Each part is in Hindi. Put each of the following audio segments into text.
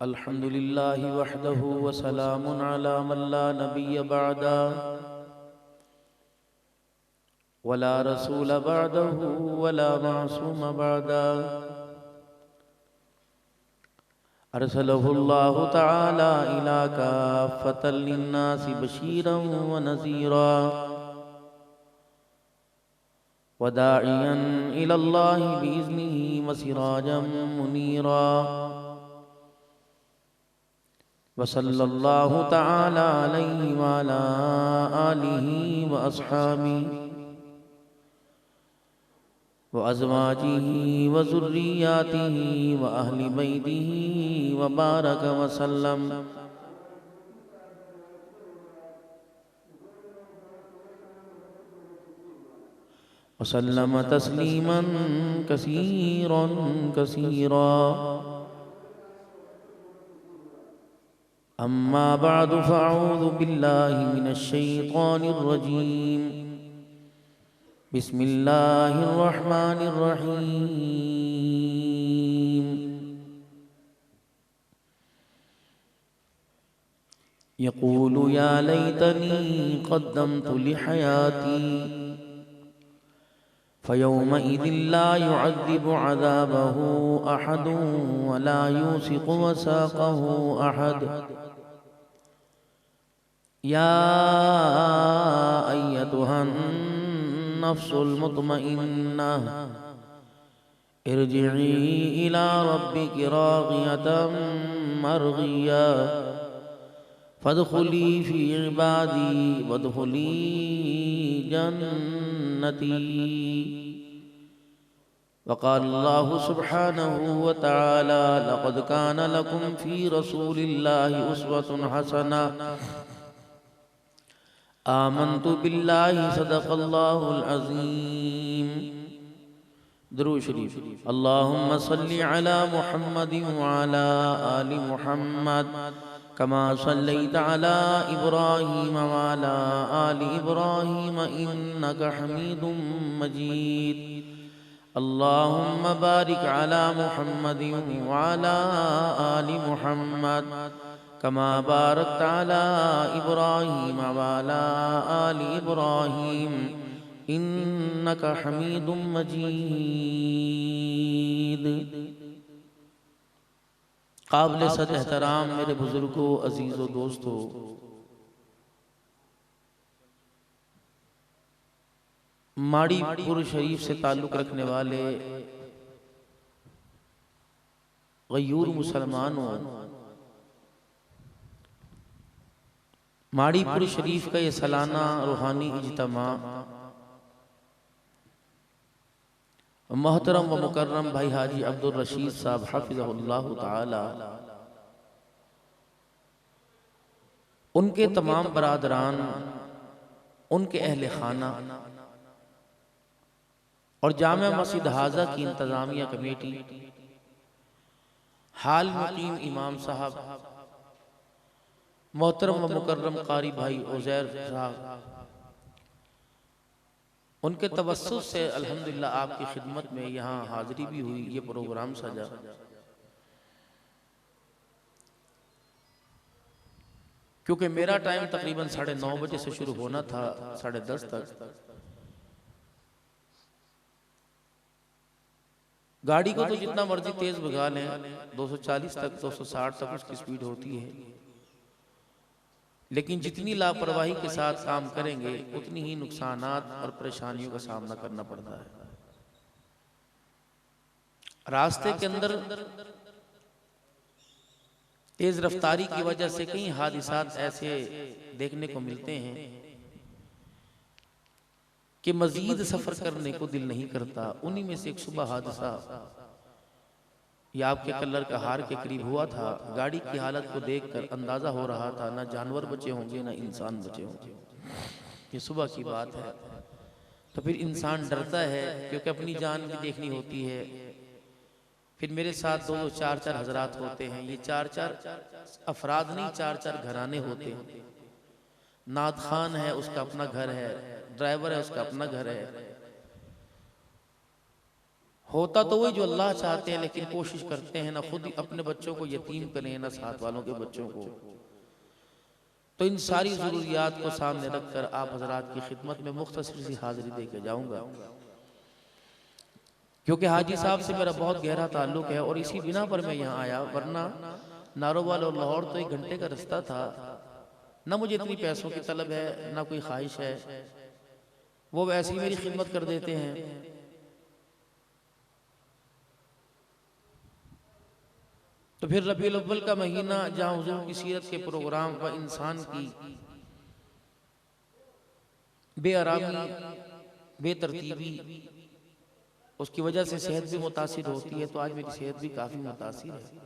अल्हम्दुलिल्लाहि वहदहु व सलामुन अला मन ला नबिय्य बअदा वला रसूल बअदहु वला मासूम बअदा अरसलहुल्लाहु तआला इला काफ़्फ़तल लिन्नासि बशीरन व नज़ीरा व दाइयन इलल्लाहि बिइज़्निहि व सिराजम मुनीरा वसल्लल्लाहु तआला अलैहि व अला आलिहि व अस्हाबिहि व अज़वाजिहि व ज़ुर्रिय्यातिहि व अहलि बैतिहि व बारक व सल्लम तस्लीमन कसीरन कसीरा। अम्मा बअदु फ़अऊज़ु बिल्लाहि मिनश शैतानिर रजीम। बिस्मिल्लाहिर रहमानिर रहीम। यक़ूलु या लैतनी क़द्दमतु लिहयाती फ़यौमइज़िन ला युअज़्ज़िबु अज़ाबहु अहदुन व ला यूसिक़ु वसाक़हु अहद। या अय्यतुहन नफ्सुल मुतमइन्नह इरजिई इला रब्बिकी राग़ियतम मरग़िया फ़दख़ुली फ़ी इबादी वदख़ुली जन्नती। वक़ालल्लाहु सुब्हानहु व तआला लक़द कान लकुम फ़ी रसूलिल्लाहि उस्वतुन हसना आमन्तु बिल्लाहि सदक़ल्लाहुल अज़ीम। दुरूद शरीफ। अल्लाहुम्मा सल्लि अला मुहम्मदिन व अला आलि मुहम्मद कमा सल्लैता अला इब्राहीम व अला आलि इब्राहीम इन्नका हमीदुम मजीद। अल्लाहुम्मा बारिक अला मुहम्मदिन व अला आलि मुहम्मद कमा बारकता अला इब्राहीम व अला आलि इब्राहीम इन्नका हमीदुम मजीद। काबिल सद एहतराम मेरे बुजुर्गों, अजीज़ों, दोस्तों, माड़ीपुर शरीफ से ताल्लुक़ रखने वाले गयूर मुसलमानों, माड़ीपुर शरीफ का ये सालाना रूहानी इज्तिमा मोहतरम व मुकर्रम भाई हाजी अब्दुल रशीद साहब हफ़िज़हुल्लाहु ताला, उनके तमाम बरादरान, उनके अहले खाना और जामिया मस्जिद हाजा की इंतज़ामिया कमेटी, हाल मुक़ीम इमाम साहब, मोहतरम व मुकर्रम कारी भाई उज़ैर साहब, उनके तवस्सुस से अल्हम्दुलिल्लाह आपकी खिदमत में यहाँ हाज़िरी भी हुई, ये प्रोग्राम सजा। क्योंकि मेरा टाइम तकरीबन 9:30 बजे से शुरू होना था, 10:30 तक। गाड़ी को तो जितना मर्जी तेज भगा लें, 240 तक 260 तक उसकी स्पीड होती है, लेकिन जितनी लापरवाही के साथ काम करेंगे उतनी ही नुकसानात और परेशानियों का सामना करना पड़ता है। रास्ते के अंदर तेज रफ्तारी की वजह से कई हादिसात ऐसे देखने को मिलते हैं कि मजीद सफर करने को दिल नहीं करता। उन्हीं में से एक सुबह हादसा ये आपके कलर का हार के करीब हुआ था। गाड़ी की हालत को देखकर अंदाजा हो रहा था ना जानवर बचे होंगे ना इंसान बचे होंगे। ये सुबह की बात है। तो फिर इंसान डरता है क्योंकि अपनी जान भी देखनी होती है। फिर मेरे साथ 2-2 4-4 हजरात होते हैं। ये 4-4 अफराद नहीं, 4-4 घराने होते हैं। नाद खान है, उसका अपना घर है, ड्राइवर है, उसका अपना घर है, होता तो वही जो अल्लाह चाहते हैं, लेकिन कोशिश करते हैं ना खुद ही अपने बच्चों को यतीम करें ना साथ वालों के बच्चों को। तो इन सारी ज़रूरियात को सामने रखकर आप हजरात की खिदमत में मुख्तसर सी हाजिरी दे के जाऊँगा, क्योंकि हाजी साहब से मेरा बहुत गहरा ताल्लुक है और इसी बिना पर मैं यहाँ आया, वरना नारोवाल और लाहौर तो 1 घंटे का रास्ता था। ना मुझे इतनी पैसों की तलब है ना कोई ख्वाहिश है, वो वैसे ही मेरी खिदमत कर देते हैं। तो फिर रबीउल अव्वल का महीना जहाँ हुजूर की सीरत के प्रोग्राम व इंसान की बेआरामी बेतरतीबी उसकी वजह से सेहत भी मुतासिर होती है, तो आज मेरी सेहत भी काफ़ी मुतासिर है।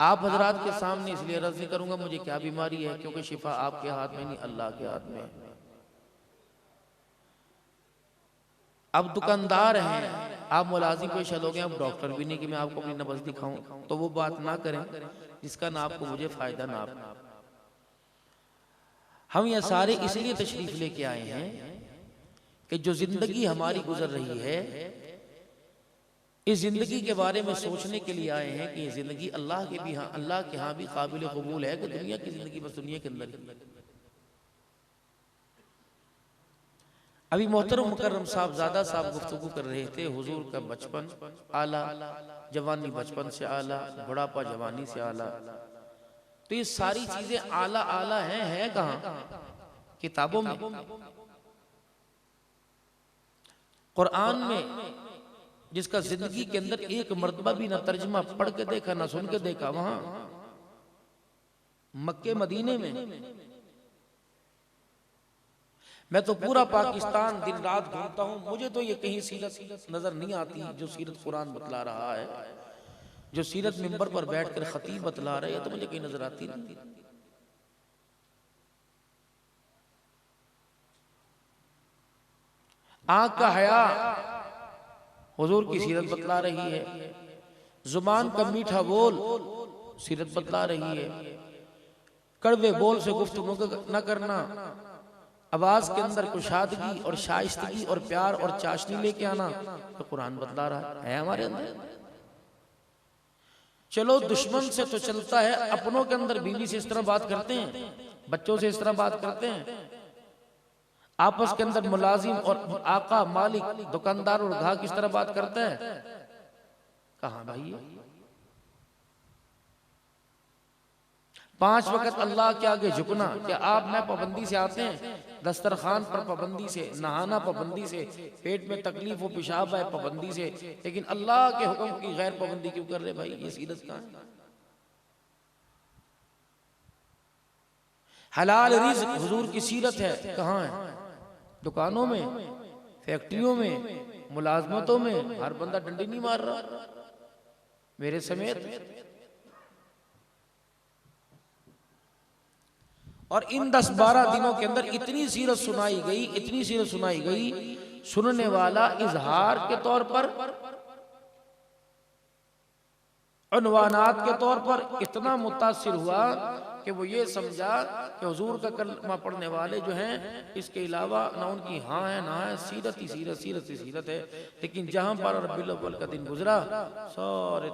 आप हजरात के सामने इसलिए अर्ज़ नहीं करूँगा मुझे क्या बीमारी है, क्योंकि शिफा आपके हाथ में नहीं अल्लाह के हाथ में है। अब दुकानदार हैं, आप मुलाजिम पेश हो गए, अब डॉक्टर भी नहीं कि मैं आपको अपनी नब्ज़ दिखाऊं, तो वो बात ना करें जिसका ना आपको मुझे फ़ायदा ना आप। हम ये सारे इसलिए तशरीफ़ लेके आए हैं कि जो ज़िंदगी हमारी गुजर रही है, इस ज़िंदगी के बारे में सोचने के लिए आए हैं कि ये ज़िंदगी अल्लाह के यहाँ भी काबिल कबूल है कि दुनिया की ज़िंदगी बस दुनिया के अंदर ही। अभी मोहतरम मुकर्रम साहब ज़्यादा साहब गुफ्तगू कर रहे थे, हुजूर का बचपन आला, जवानी बचपन से आला, बुढ़ापा जवानी से आला। तो ये सारी चीज़ें आला आला हैं कहाँ? किताबों में, कुरान में, जिसका जिंदगी के अंदर एक मर्तबा भी ना तर्जमा पढ़ के देखा ना सुन के देखा, वहां मक्के मदीने में। मैं तो पूरा पाकिस्तान दिन रात घूमता हूं, मुझे तो ये कहीं सीरत नजर नहीं आती जो सीरत कुरान बतला रहा है, जो सीरत मिंबर पर बैठकर खतीब बतला रहे हैं, तो मुझे कहीं नजर आती नहीं। आंख का हया हुजूर की सीरत बतला रही है, जुबान का मीठा बोल सीरत बतला रही है, कड़वे बोल से गुफ्तगू न करना, आवाज के अंदर कुशादगी और शाइस्तगी और प्यार और चाशनी लेके आना, तो कुरान बतला रहा है हमारे अंदर। चलो दुश्मन से तो चलता है, अपनों के अंदर बीवी से इस तरह बात करते हैं, बच्चों से इस तरह बात करते हैं, आपस के अंदर मुलाजिम और आका मालिक दुकानदार और ग्राहक किस तरह बात करते हैं, कहां भाई? 5 वक्त अल्लाह के आगे झुकना, क्या आप मैं पाबंदी से आते हैं, दस्तरखान पर पाबंदी से, नहाना पाबंदी से, पेट में तकलीफ हो पेशाब है पाबंदी से, लेकिन अल्लाह के हुक्म की गैर पाबंदी क्यों कर रहे भाई? ये सीरत कहां है? हलाल रिज़्क हुजूर की सीरत है, कहां है? दुकानों में, फैक्ट्रियों में, मुलाजमतों में हर बंदा डंडी नहीं मार रहा मेरे समेत। और इन 10-12 दिनों के अंदर इतनी सीरत सुनाई गई, इतनी सीरत सुनाई गई, सुनने वाला इजहार के तौर पर, उन्वानात के तौर पर इतना मुतासिर हुआ कि वो ये समझा कि हुजूर का कलमा पढ़ने वाले जो हैं, इसके अलावा ना उनकी हाँ है ना है, सीरत ही सीरत, सीरत ही सीरत है। लेकिन जहां पर रबीउल अव्वल का दिन गुजरा, सारे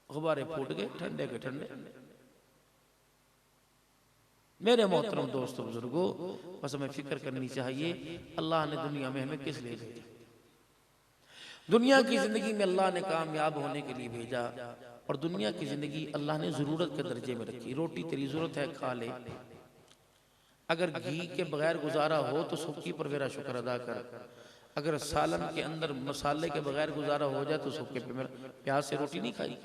गुब्बारे फूट गए, ठंडे के ठंडे। मेरे मोहतरम दोस्तों बुजुर्गों, बस हमें फिक्र करनी चाहिए, अल्लाह ने दुनिया में हमें किस लिए भेजा? दुनिया की जिंदगी में अल्लाह ने कामयाब होने के लिए भेजा, और दुनिया की जिंदगी अल्लाह ने जरूरत के दर्जे में रखी। रोटी तेरी जरूरत है, खा ले, अगर घी के बगैर गुजारा हो तो सुखी पर मेरा शुक्र अदा कर, अगर सालन के अंदर मसाले के बगैर गुजारा हो जाए तो सूखे पे मेरा प्याज से रोटी नहीं खाई।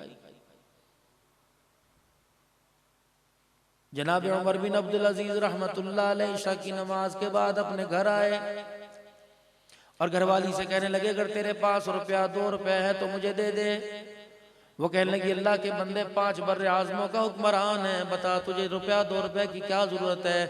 जनाब उमर बिन अब्दुल अजीज रहमतुल्लाह अलैह इशा की नमाज के बाद अपने घर आए और घरवाली से कहने लगे, अगर तेरे पास रुपया 2 रुपया है तो मुझे दे दे। वो कहने लगी अल्लाह के बंदे 5 बर्रे आज़मों का हुक्मरान है, बता तुझे रुपया 2 रुपए की क्या जरूरत है।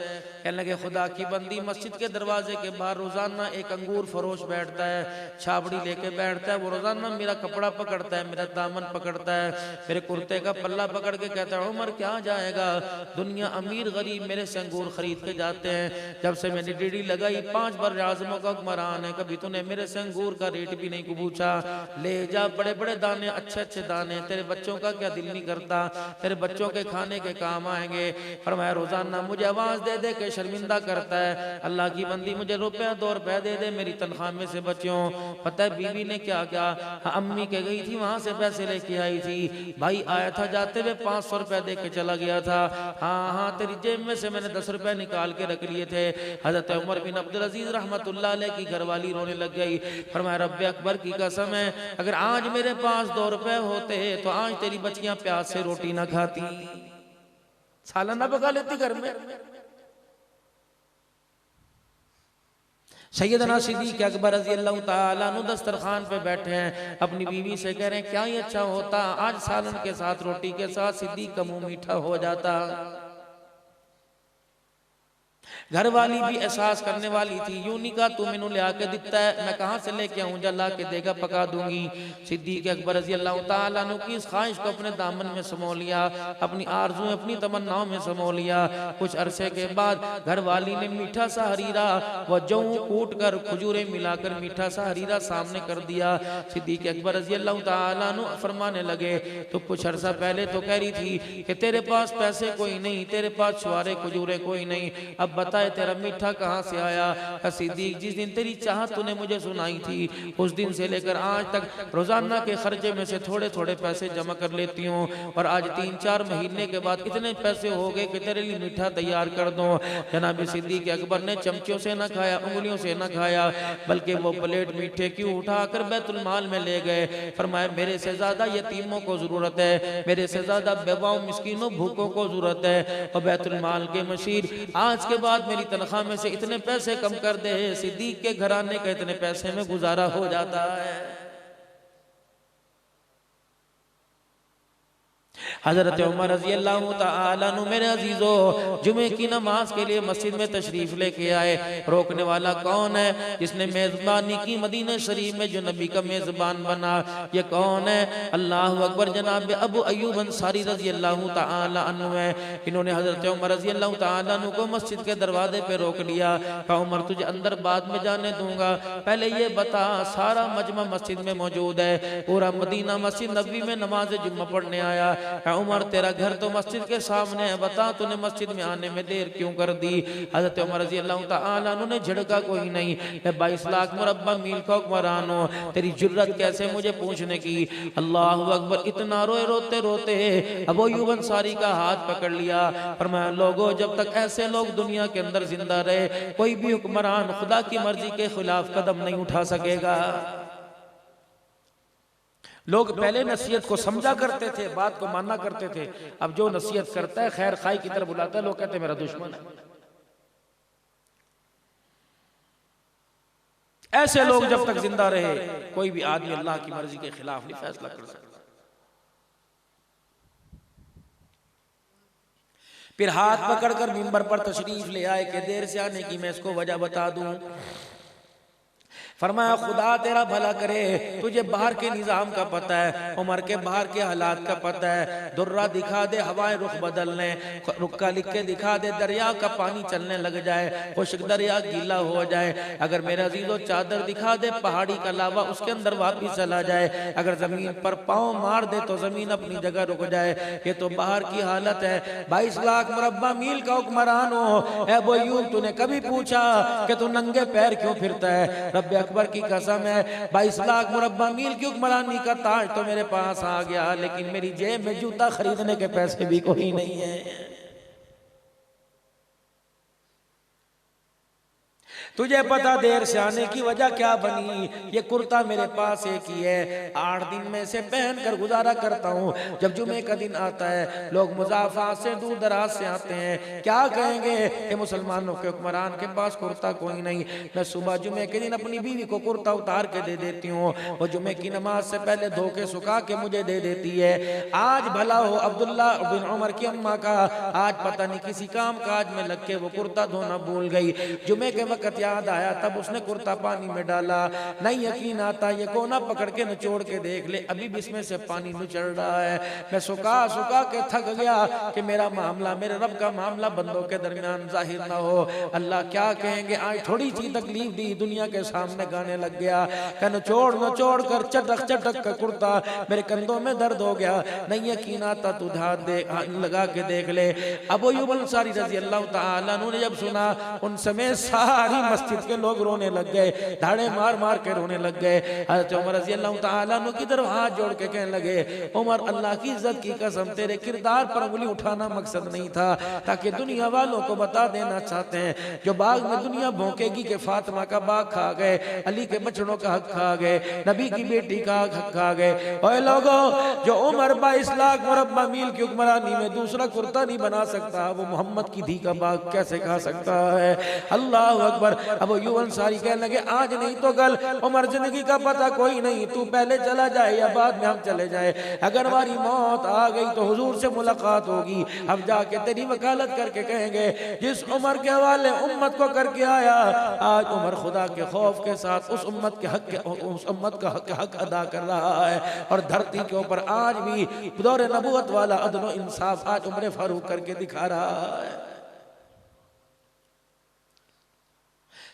कहने लगे खुदा की बंदी मस्जिद के दरवाजे के बाहर रोजाना एक अंगूर फरोश बैठता है, छाबड़ी लेके बैठता है, वो रोजाना मेरा कपड़ा पकड़ता है, मेरा दामन पकड़ता है, मेरे कुर्ते का पल्ला पकड़ के कहता है उमर क्या जाएगा, दुनिया अमीर गरीब मेरे से अंगूर खरीद के जाते हैं, जब से मैंने डीडी लगाई 5 बर्रे आज़मों का हुक्मरान है, कभी तूने मेरे से अंगूर का रेट भी नहीं पूछा, ले जा बड़े बड़े दाने अच्छे अच्छे दाने, तेरे बच्चों का क्या दिल नहीं करता, तेरे बच्चों के खाने के काम आएंगे। फरमाया रोजाना मुझे आवाज दे दे के शर्मिंदा करता है, अल्लाह की बंदी मुझे रुपया 2 रुपए दे दे मेरी तनख्वाह में से बच्चों। पता है बीवी ने क्या क्या, अम्मी के गई थी वहां से पैसे लेके आई थी, भाई आया था जाते हुए 500 रुपए दे के चला गया था, हाँ हाँ तेरी जेब में से मैंने 10 रुपए निकाल के रख लिए थे। हजरत उमर बिन अब्दुल अजीज रहमतुल्लाह अलैह की घरवाली रोने लग गई। फरमाया रब्बे अकबर की कसम है अगर आज मेरे पास 2 रुपए होते तो आज तेरी बच्चियां प्यास से रोटी ना खाती, सालाना पका लेती घर में। सैयदना सिद्दीक़ अकबर रज़ी अल्लाह ताला अन्हु दस्तरखान पे बैठे हैं, अपनी बीवी से कह रहे हैं क्या ही अच्छा होता आज सालन के साथ रोटी के साथ सिद्दीक़ का मुंह मीठा हो जाता। घर वाली भी एहसास करने वाली थी, यूं नहीं कहा तू मैनू लिया के दिता है मैं कहां से लेके आऊं, जला के देगा पका दूंगी। सिद्दीक़ अकबर रज़ी अल्लाह ताला अन्हु की इस ख्वाहिश को अपने दामन में समो लिया, अपनी आरज़ू अपनी तमन्नाओं में समो लिया। कुछ अरसे के बाद घर वाली ने मीठा सा हरीरा व जौ कूट कर खजूरें मिलाकर मीठा सा हरीरा सामने कर दिया। सिद्दीक़ अकबर रज़ी अल्लाह ताला अन्हु फरमाने लगे तो कुछ अरसा पहले तो कह रही थी कि तेरे पास पैसे कोई नहीं, तेरे पास छुआरे खजूरे कोई नहीं, अब बता तेरा मीठा कहां से आया। सिद्दीक जिस दिन तेरी चाहत तूने मुझे सुनाई थी उस दिन से लेकर आज तक रोजाना के खर्चे में से थोड़े थोड़े पैसे जमा कर लेती हूँ और आज 3-4 महीने के बाद इतने पैसे हो गए कि तेरे लिए मीठा तैयार कर दो। जनाब सिद्दीक अकबर ने चमचों से न खाया, उंगलियों से न खाया, बल्कि वो प्लेट मीठे की उठाकर बैतुल माल में ले गए। फरमाया मेरे से ज्यादा यतीमों को जरूरत है, मेरे से ज्यादा बेवाओं मिस्कीनों भूखों को जरूरत है। और बैतुल माल के मशीर आज के बाद मेरी तनख्वाह में से इतने पैसे कम कर दे, सिद्दीक के घराने का इतने पैसे में गुजारा हो जाता है। हजरत उमर रज़ी अल्लाह ताला अन्हु मेरे अजीजो जुमे की नमाज के लिए मस्जिद में तशरीफ लेके आए। रोकने वाला कौन है? जिसने मेजबानी की मदीना शरीफ में जो नबी का मेजबान बना, ये कौन है? अल्लाह अकबर जनाब अबू अय्यूब अंसारी रज़ी अल्लाह ताला अन्हु है। इन्होंने हजरत उमर रज़ी अल्लाह ताला अन्हु को मस्जिद के दरवाजे पे रोक लिया, कहा उमर तुझे अंदर बाद में जाने दूंगा, पहले ये बता सारा मजमा मस्जिद में मौजूद है, पूरा मदीना मस्जिद नबवी में नमाज जुम्मा पढ़ने आया। उमर तेरा घर तो मस्जिद के सामने है, बता तूने मस्जिद में आने में देर क्यों कर दी? हज़रत उमर रज़ी अल्लाह ताला अन्हु ने झिड़का कोई नहीं, मैं 22 लाख मुरब्बा मील का हुक्मरान हूं, तेरी जुर्रत कैसे मुझे पूछने की? अल्लाहु अकबर। इतना रोए, रोते रोते अबू अय्यूब अंसारी का हाथ पकड़ लिया। फरमाया लोगों जब तक ऐसे लोग दुनिया के अंदर जिंदा रहे कोई भी हुक्मरान खुदा की मर्जी के खिलाफ कदम नहीं उठा सकेगा। लोग पहले नसीहत को समझा करते थे, बात को माना करते थे, अब जो नसीहत करता है खैर खाई की तरफ बुलाता है, लोग कहते हैं मेरा दुश्मन है। ऐसे लोग जब तक जिंदा रहे कोई भी आदमी अल्लाह की मर्जी के खिलाफ नहीं फैसला कर सकता। फिर हाथ पकड़कर मिंबर पर तशरीफ ले आए कि देर से आने की मैं इसको वजह बता दूं। फरमाया खुदा तेरा भला करे, तुझे बाहर के निजाम का पता है, उमर के बाहर के हालात का पता है, दुर्रा दिखा दे हवाएं रुख बदलने, रुक्का लिख के दिखा दे दरिया का पानी चलने लग जाए, खुश्क दरिया गीला हो जाए, अगर मेरा अजीजों चादर दिखा दे पहाड़ी का लावा उसके अंदर वापिस चला जाए, अगर जमीन पर पाँव मार दे तो जमीन अपनी जगह रुक जाए। ये तो बाहर की हालत है। 22 लाख मुरब्बा मील का हुक्मरान हो, अबू अय्यूब तूने कभी पूछा कि तू नंगे पैर क्यों फिरता है? रब्बे अकबर की कसम है 22 लाख मुरब्बा मील की हुक्मरानी का ताज तो मेरे पास आ गया, लेकिन मेरी जेब में जूता खरीदने के पैसे भी कोई नहीं है। तुझे पता देर से आने की वजह क्या बनी? ये कुर्ता मेरे पास एक ही है, 8 दिन में से पहन कर गुजारा करता हूँ। जब जुमे का दिन आता है लोग मुजाफा से दूर दराज से आते हैं, क्या कहेंगे कि मुसलमानों के हुक्मरान के पास कुर्ता कोई नहीं। मैं सुबह जुमे के दिन अपनी बीवी को कुर्ता उतार के दे देती हूँ, वो जुमे की नमाज से पहले धो के सुखा के मुझे दे देती है। आज भला हो अब्दुल्ला बिन उमर की अम्मा का, आज पता नहीं किसी काम काज में लग के वो कुर्ता धोना भूल गई। जुमे के वक्त याद आया तब उसने कुर्ता पानी में डाला। नहीं यकीन आता ये कोना पकड़ के निचोड़ के देख ले, अभी भी इसमें से पानी निचड़ रहा है। मैं सुखा सुखा के थक गया कि मेरा मामला, मेरे रब का मामला बंदों के दरमियान जाहिर ना हो। अल्लाह क्या कहेंगे, आज थोड़ी सी तकलीफ दी दुनिया के सामने गाने लग गया। नचोड़ कर चटक चटक का कुर्ता मेरे कंधों में दर्द हो गया। नहीं यकीन आता तू ध्यान दे लगा के देख ले। अबू अय्यूब अंसारी रज़ी अल्लाह तआला अन्हु ने जब सुना, उन समय सारी मस्जिद के लोग रोने लग गए, धाड़े मार मार के रोने लग गए। हज़रत उमर रज़ी अल्लाह तआला अन्हु की तरफ हाथ जोड़ के कहने लगे, उमर अल्लाह की इज्जत की कसम तेरे किरदार पर उंगली उठाना मकसद नहीं था, ताकि दुनिया वालों को बता देना चाहते हैं जो बाग में दुनिया भौंकेगी कि फातिमा का बाग खा गए, अली के बछड़ों का हक खा गए, नबी की बेटी का हक खा गए। ओए लोगों, जो उमर 22 लाख मुरब्बा मील की हुक्मरानी में दूसरा कुर्ता नहीं बना सकता, वो मोहम्मद की धी का बाग कैसे खा सकता है? अल्लाह अकबर। अबू अय्यूब अंसारी कहने लगे, आज नहीं तो कल, उमर जिंदगी का पता कोई नहीं, तू पहले चला जाए या बाद में हम चले जाए। अगर हमारी मौत आ गई तो हुजूर से मुलाकात होगी, हम जाके तेरी वकालत करके कहेंगे जिस उमर के हवाले उम्मत को करके आया, आज उमर खुदा के खौफ के साथ उस उम्मत का हक अदा कर रहा है। और धरती के ऊपर आज भी दौरे नबूवत वाला अदल व इंसाफ आज उमर फारूक करके दिखा रहा है।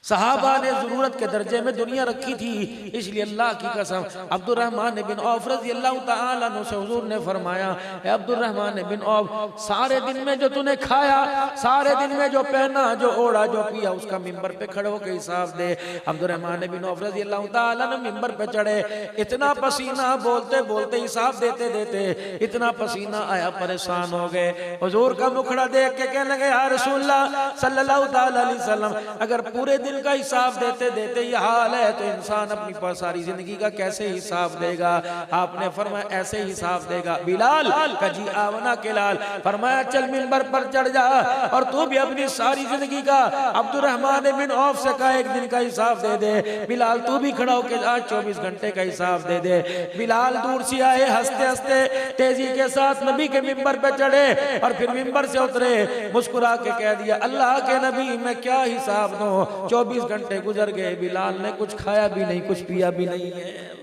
सहाबा ने जरूरत के दर्जे में दुनिया रखी थी, इसलिए अल्लाह की कसम अब्दुर्रहमान बिन औफ रज़ी अल्लाह तआला अन्हु से हुजूर ने फरमाया, ए अब्दुर्रहमान बिन औफ, सारे दिन में जो तूने खाया, सारे दिन में जो पहना, जो ओढ़ा, जो पिया, उसका मिंबर पे खड़े होकर हिसाब दे। अब्दुर्रहमान बिन औफ रज़ी अल्लाह तआला अन्हु मिंबर पे चढ़े, इतना पसीना, बोलते बोलते हिसाब देते देते इतना पसीना आया, परेशान हो गए। हुजूर का मुखड़ा देख के कहने लगे, या रसूलल्लाह सल्लल्लाहु तआला अलैहि वसल्लम, अगर पूरे दिन का हिसाब देते देते ये हाल है तो इंसान अपनी सारी जिंदगी का कैसे हिसाब देगा? आपने फरमाया ऐसे हिसाब देगा। बिलाल कजी आवना के लाल फरमाया, चल मिंबर पर चढ़ जा और तू भी अपनी सारी जिंदगी का अब्दुर्रहमान बिन औफ से का एक दिन का हिसाब दे दे। बिलाल तू भी खड़ा होकर आज 24 घंटे का हिसाब दे दे। बिलाल दूर से आए, हंसते हंसते तेजी के साथ नबी के मिंबर पे चढ़े और फिर मिंबर से उतरे, मुस्कुरा के कह दिया, अल्लाह के नबी मैं क्या हिसाब दूं, 24 घंटे गुजर गए, बिलाल ने कुछ खाया भी नहीं, कुछ पिया भी नहीं है।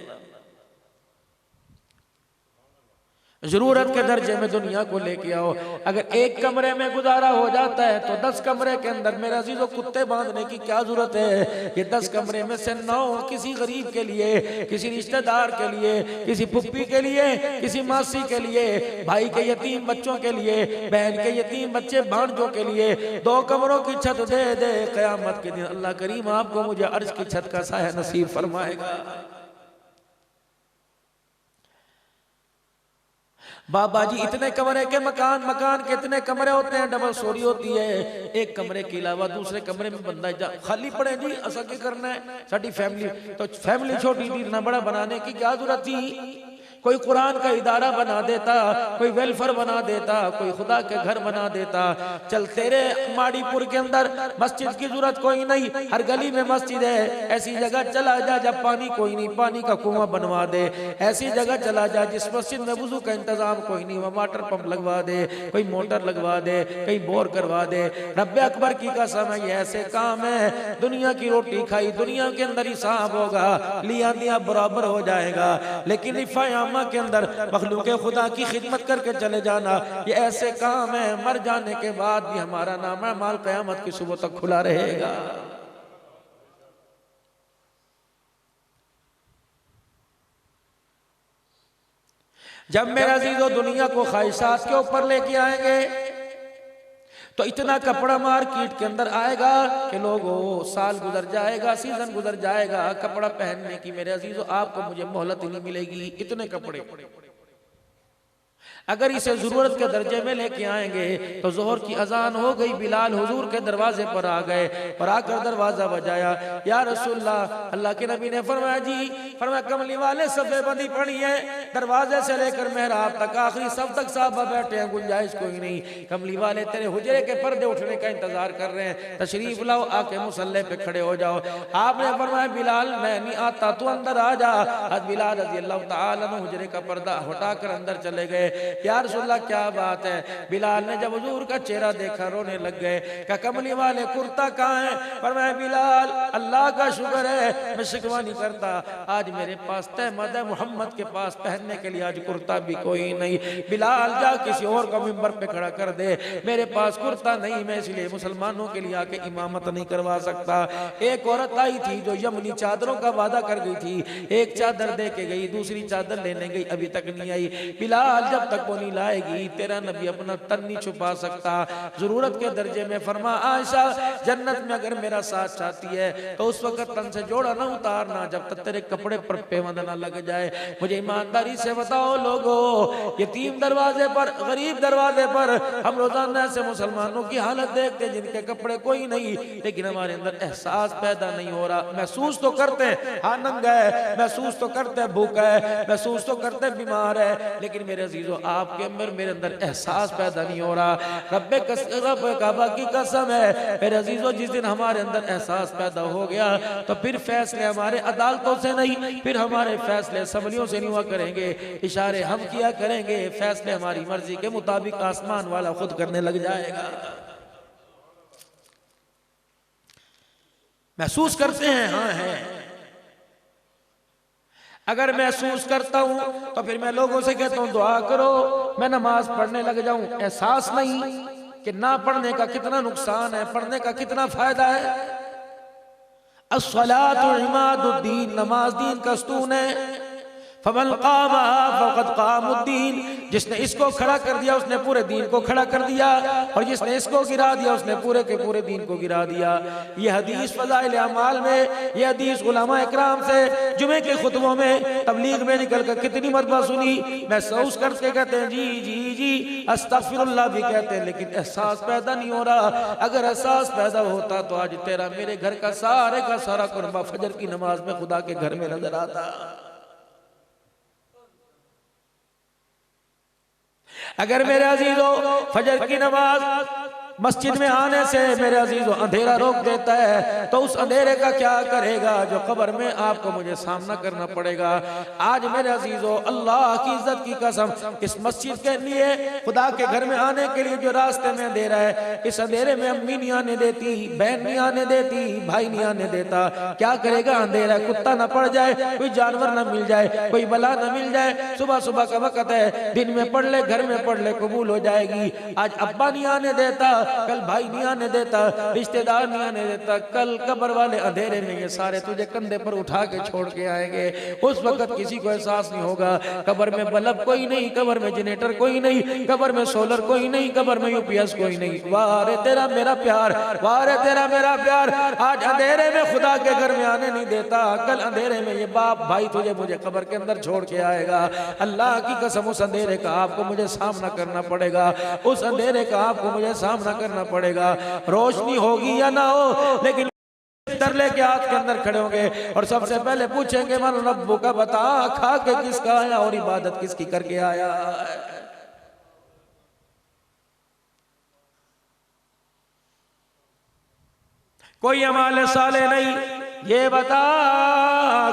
जरूरत के दर्जे में दुनिया को लेके आओ। अगर एक कमरे में गुजारा हो जाता है तो 10 कमरे के अंदर मेरे अजीजों कुत्ते बांधने की क्या जरूरत है? ये 10 कमरे में से 9 किसी गरीब के लिए, किसी रिश्तेदार के लिए, किसी पुप्पी के लिए, किसी मासी के लिए, भाई के यतीम बच्चों के लिए, बहन के यतीम बच्चे भांजों के लिए 2 कमरों की छत दे दे। क़यामत के दिन अल्लाह करीम आपको मुझे अर्श की छत का साया नसीब फरमाएगा। बाबा जी इतने कमरे के मकान के इतने कमरे होते हैं, डबल स्टोरी होती है, एक कमरे के अलावा दूसरे कमरे में बंदा खाली पड़े जी, ऐसा क्या करना है? साड़ी फैमिली तो फैमिली छोटी थी ना, बड़ा बनाने की क्या जरूरत थी? कोई कुरान का इदारा बना देता, कोई वेलफेयर बना देता, कोई खुदा के घर बना देता। चल तेरे माड़ीपुर के अंदर मस्जिद की जरूरत कोई नहीं, हर गली में मस्जिद है, ऐसी जगह चला जा जब पानी कोई नहीं, पानी का कुआं बनवा दे। ऐसी जगह चला जा जिस मस्जिद में वुजू का इंतजाम कोई नहीं, वह वाटर पंप लगवा दे, कोई मोटर लगवा दे, कहीं बोर करवा दे। रब्बे अकबर की कसम है, ये ऐसे काम है, दुनिया की रोटी खाई, दुनिया के अंदर हिसाब होगा, लिया दिया बराबर हो जाएगा। लेकिन इफ़ायामा के अंदर मखलूक खुदा की खिदमत करके चले जाना, ये ऐसे काम है, मर जाने के बाद भी हमारा नाम माल क़यामत की सुबह तक खुला रहेगा। जब मेरे अजीजों दुनिया को ख्वाहिशात के ऊपर लेके आएंगे तो इतना कपड़ा मार्केट के अंदर आएगा कि लोगों साल गुजर जाएगा, सीजन गुजर जाएगा, कपड़ा पहनने की मेरे अजीजों आपको मुझे मोहलत ही नहीं मिलेगी, इतने कपड़े। अगर इसे जरूरत के दर्जे में लेके आएंगे तो जोहर की अजान हो गई, बिलाल हुजूर के दरवाजे पर आ गए और आकर दरवाजा बजाया। या रसूलल्लाह, अल्लाह के नबी ने फरमाया जी, फरमाया कमली वाले सफे बंदी पड़ी है, दरवाजे से लेकर मेहराब तक आखिरी सब तक साहबा बैठे हैं, गुंजाइश कोई नहीं। कमली वाले तेरे हुजरे के पर्दे उठने का इंतजार कर रहे हैं, तशरीफ लाओ, आके मुसल्ले पे खड़े हो जाओ। आपने फरमाया बिलाल मैं नहीं आता, तू अंदर आ जा। बिलाल रज़ी अल्लाह तआला अन्हु हुजरे का पर्दा हटाकर अंदर चले गए। या रसूलल्लाह क्या बात है? बिलाल ने जब हुजूर का चेहरा देखा रोने लग गए। क्या कमली वाले कुर्ता कहाँ है? फरमाया बिलाल अल्लाह का शुक्र है, मैं शिकवा नहीं करता, आज मेरे पास तहमद है, मोहम्मद के पास पहनने के लिए आज कुर्ता भी कोई नहीं। बिलाल जा किसी और को मिंबर पे खड़ा कर दे, मेरे पास कुर्ता नहीं, मैं इसलिए मुसलमानों के लिए आके इमामत नहीं करवा सकता। एक औरत आई थी जो यमनी चादरों का वादा कर गई थी, एक चादर दे के गई, दूसरी चादर लेने गई, अभी तक नहीं आई। बिलाल जब तक वो नहीं लाएगी तेरा नबी अपना तन नहीं छुपा सकता। जरूरत के दर्जे में फरमा आयशा, जन्नत में अगर मेरा साथ चाहती है तो उस वक्त तन से जोड़ा ना उतारना जब तक तेरे कपड़े पर पेवंद ना लग जाए। मुझे ईमानदारी से बताओ लोगो, यतीम दरवाजे पर, गरीब दरवाजे पर हम रोजाना ऐसे मुसलमानों की हालत देखते जिनके कपड़े कोई नहीं, लेकिन हमारे अंदर एहसास पैदा नहीं हो रहा। महसूस तो करते हैं हाँ नंगा है, महसूस तो करते हैं भूखा है, महसूस तो करते हैं बीमार है, लेकिन मेरे अजीजों आपके अंदर मेरे अंदर एहसास पैदा नहीं हो रहा। रब काबा की कसम है मेरे अजीजों, जिस दिन हमारे अंदर एहसास पैदा हो गया तो फिर फैसले हमारे अदालतों से नहीं, फिर हमारे फैसले असम्बलियों से नहीं हुआ करेंगे, इशारे हम किया करेंगे, फैसले हमारी मर्जी के मुताबिक आसमान वाला खुद करने लग जाएगा। महसूस करते हैं हाँ है। अगर महसूस करता हूं तो फिर मैं लोगों से कहता हूं दुआ करो, मैं नमाज पढ़ने लग जाऊं। एहसास नहीं कि ना पढ़ने का कितना नुकसान है, पढ़ने का कितना फायदा है। अस्सलातु इमादुद्दीन, नमाज दीन का स्तून है। फमन कामा फक़द कामुद्दीन, जिसने इसको खड़ा कर दिया उसने पूरे दीन को खड़ा कर दिया, और जिसने इसको गिरा दिया उसने पूरे के पूरे दीन को गिरा दिया। ये हदीस फज़ाइल अमाल में, ये हदीस उलमा इकराम से जुमे के खुतबों में, तबलीग में निकल कर कितनी मरतबा सुनी। महसूस करके कहते हैं जी जी जी, अस्तगफिरुल्लाह भी कहते हैं, लेकिन एहसास पैदा नहीं हो रहा। अगर एहसास पैदा होता तो आज तेरा मेरे घर का सारा कुर्बा फजर की नमाज में खुदा के घर में नजर आता। अगर मेरे अजीजों फजर की नमाज मस्जिद में आने से मेरे अजीजों अंधेरा रोक देता है, तो उस अंधेरे का क्या करेगा जो कब्र में आपको मुझे सामना करना पड़ेगा। आज मेरे अजीजों अल्लाह की इज्जत की कसम, इस मस्जिद के लिए खुदा के घर में आने के लिए जो रास्ते में अंधेरा है, इस अंधेरे में अम्मी नहीं आने देती, बहन नहीं आने देती, भाई नहीं आने देता। क्या करेगा? अंधेरा, कुत्ता ना पड़ जाए, कोई जानवर ना मिल जाए, कोई बला ना मिल जाए। सुबह सुबह का वक्त है, दिन में पढ़ ले, घर में पढ़ ले, कबूल हो जाएगी। आज अब्बा नहीं आने देता, कल भाई नहीं आने देता, रिश्तेदार नहीं आने देता, कल कब्र वाले अंधेरे में ये सारे तुझे कंधे पर उठा के छोड़ के आएंगे। उस वक्त किसी को एहसास नहीं होगा। कब्र में बल्ब कोई नहीं, कब्र में जनरेटर कोई नहीं, कब्र में सोलर कोई नहीं, कब्र में यूपीएस कोई नहीं। वाह रे तेरा मेरा प्यार, वाह रे तेरा मेरा प्यार। आज अंधेरे में खुदा के घर में आने नहीं देता, कल अंधेरे में ये बाप भाई तुझे मुझे कब्र के अंदर छोड़ के आएगा। अल्लाह की कसम, उस अंधेरे का आपको मुझे सामना करना पड़ेगा, उस अंधेरे का आपको मुझे सामना करना पड़ेगा। रोशनी होगी या ना हो, लेकिन तरले के हाथ के अंदर खड़े होंगे और सबसे पहले पूछेंगे मन रब्बु का, बता खा के किसका आया और इबादत किसकी करके आया। कोई अमाल साले नहीं, ये बता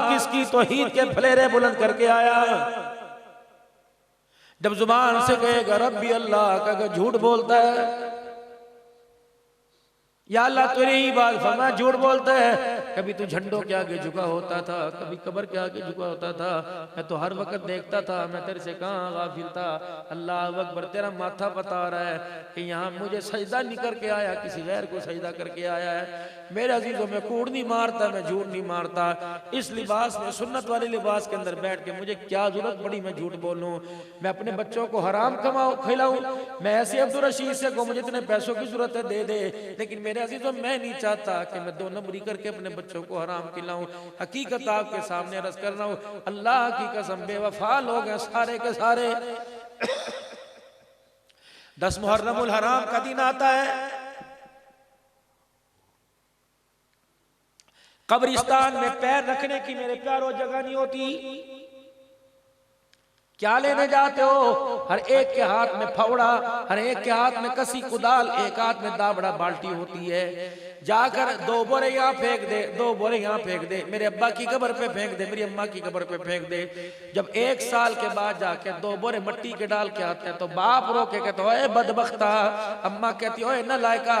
किसकी तौहीद के फलेरे बुलंद करके आया। जब जुबान से कहेगा रब्बी अल्लाह का झूठ बोलता है, या अल्लाह तेरी ही बात फरमा, झूठ बोलता है। कभी तू झंडों के आगे झुका होता था, कभी कब्र के आगे झुका होता था, मैं तो हर वक्त देखता था, मैं तेरे से कहाँ गाफिल था। अल्लाह अकबर, तेरा माथा बता रहा है कि यहाँ मुझे सजदा नहीं करके आया, किसी गैर को सजदा करके आया है। मेरे अजीजों में कूड़ नहीं मारता, मैं झूठ नहीं मारता। इस लिबास में, सुन्नत वाले लिबास के अंदर बैठ के मुझे क्या जरूरत पड़ी मैं झूठ बोलूं। मैं अपने बच्चों को हराम खिलाऊं, मैं ऐसे अब्दुल रशीद से को मुझे इतने पैसों की जरूरत है दे दे, लेकिन मेरे अजीजों मैं नहीं चाहता कि मैं 2 नंबरी करके अपने बच्चों को हराम खिलाऊं। हकीकत आपके सामने रस कर रहा हूं। अल्लाह की कसम बेवफा लोग हैं सारे के सारे। 10 मुहर्रमुल हराम का दिन आता है, कब्रिस्तान में पैर रखने की मेरे प्यारों जगह नहीं होती। क्या लेने जाते हो? हर एक के हाथ में फावड़ा, हर एक के हाथ में कसी कुदाल, एक हाथ में दाबड़ा बाल्टी होती है। जाकर 2 बोरे यहाँ फेंक दे, 2 बोरे यहाँ फेंक दे, मेरे अब्बा की कब्र पे फेंक दे, मेरी अम्मा की कब्र पे फेंक दे। जब 1 साल के बाद जाके 2 बोरे मिट्टी के डाल के आते हैं तो बाप रोके कहते ओए बदबख्ता, अम्मा कहती ओए नालायका,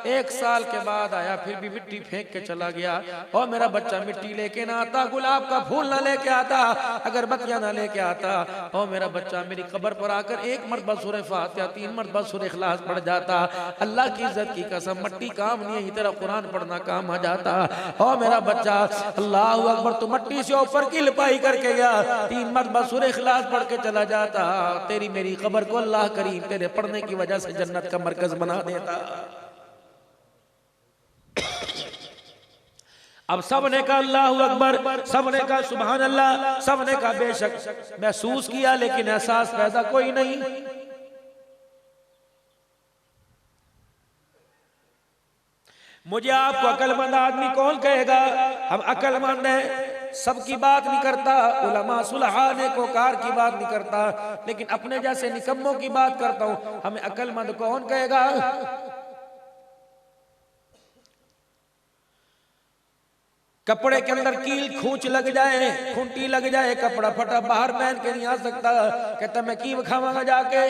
1 साल के बाद आया फिर भी मिट्टी फेंक के चला गया। और मेरा बच्चा मिट्टी लेके ना आता, गुलाब का फूल ना लेके आता, अगरबत्तियां ना लेके आता, और मेरा बच्चा मेरी कब्र पर आकर 1 मरतबा सूरह फातिहा, 3 मरतबा सूरह इखलास पढ़ जाता। अल्लाह की इज्जत की कसम, मिट्टी काम नहीं है, तेरा कुरान पढ़ना काम आ जाता। और मेरा बच्चा अल्लाह अकबर, तो मिट्टी से ऊपर की लिपाई करके गया, 3 मरतबा सूरह इखलास पढ़ के चला जाता। तेरी मेरी कब्र को अल्लाह करीम तेरे पढ़ने की वजह से जन्नत का मरकज बना देता। अब सबने कहा अल्लाह अकबर, सबने कहा सुभान अल्लाह, सबने कहा बेशक, महसूस किया लेकिन एहसास पैदा कोई नहीं। मुझे आपको अक्लमंद आदमी कौन कहेगा? हम अक्लमंद हैं, सबकी बात नहीं करता, उलमा सुलहा नेकोकार की बात नहीं करता, लेकिन अपने जैसे निकम्मों की बात करता हूं। हमें अक्लमंद कौन कहेगा? कपड़े के अंदर कील खूंच लग जाए, खूंटी लग जाए, कपड़ा फटा बाहर पहन के नहीं आ सकता, कहता मैं की खावांगा जाके,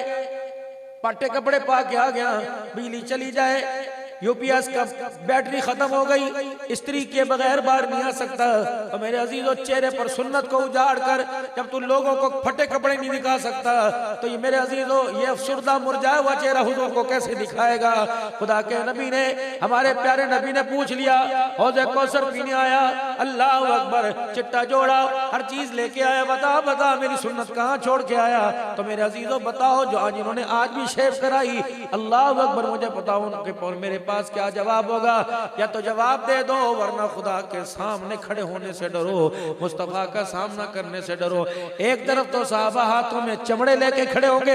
पाटे कपड़े पा के आ गया, बिजली चली जाए, यूपीएस का बैटरी खत्म हो गई, स्त्री के बगैर बाहर नहीं आ सकता। और मेरे अजीजों, चेहरे पर सुन्नत को उजाड़ कर जब तू लोगों को फटे कपड़े नहीं दिखा सकता, तो ये मेरे अजीजों, ये अफसुर्दा मुरझाया हुआ चेहरा हुजूर को कैसे दिखाएगा? खुदा के नबी ने, हमारे प्यारे नबी ने पूछ लिया, हौज़े कौसर पीने आया, अल्लाह अकबर, चिट्टा जोड़ा, हर चीज लेके आया, बता बता मेरी सुन्नत कहाँ छोड़ के आया? तो मेरे अजीजों बताओ, जो आज इन्होंने आज भी शेव कराई, अल्लाह अकबर, मुझे बताओ उनके मेरे पास क्या जवाब होगा? या तो जवाब दे दो, वरना खुदा के सामने खड़े होने से डरो, मुस्तफा का सामना करने से डरो। एक तरफ तो साहबा हाथों में चमड़े लेके खड़े होंगे,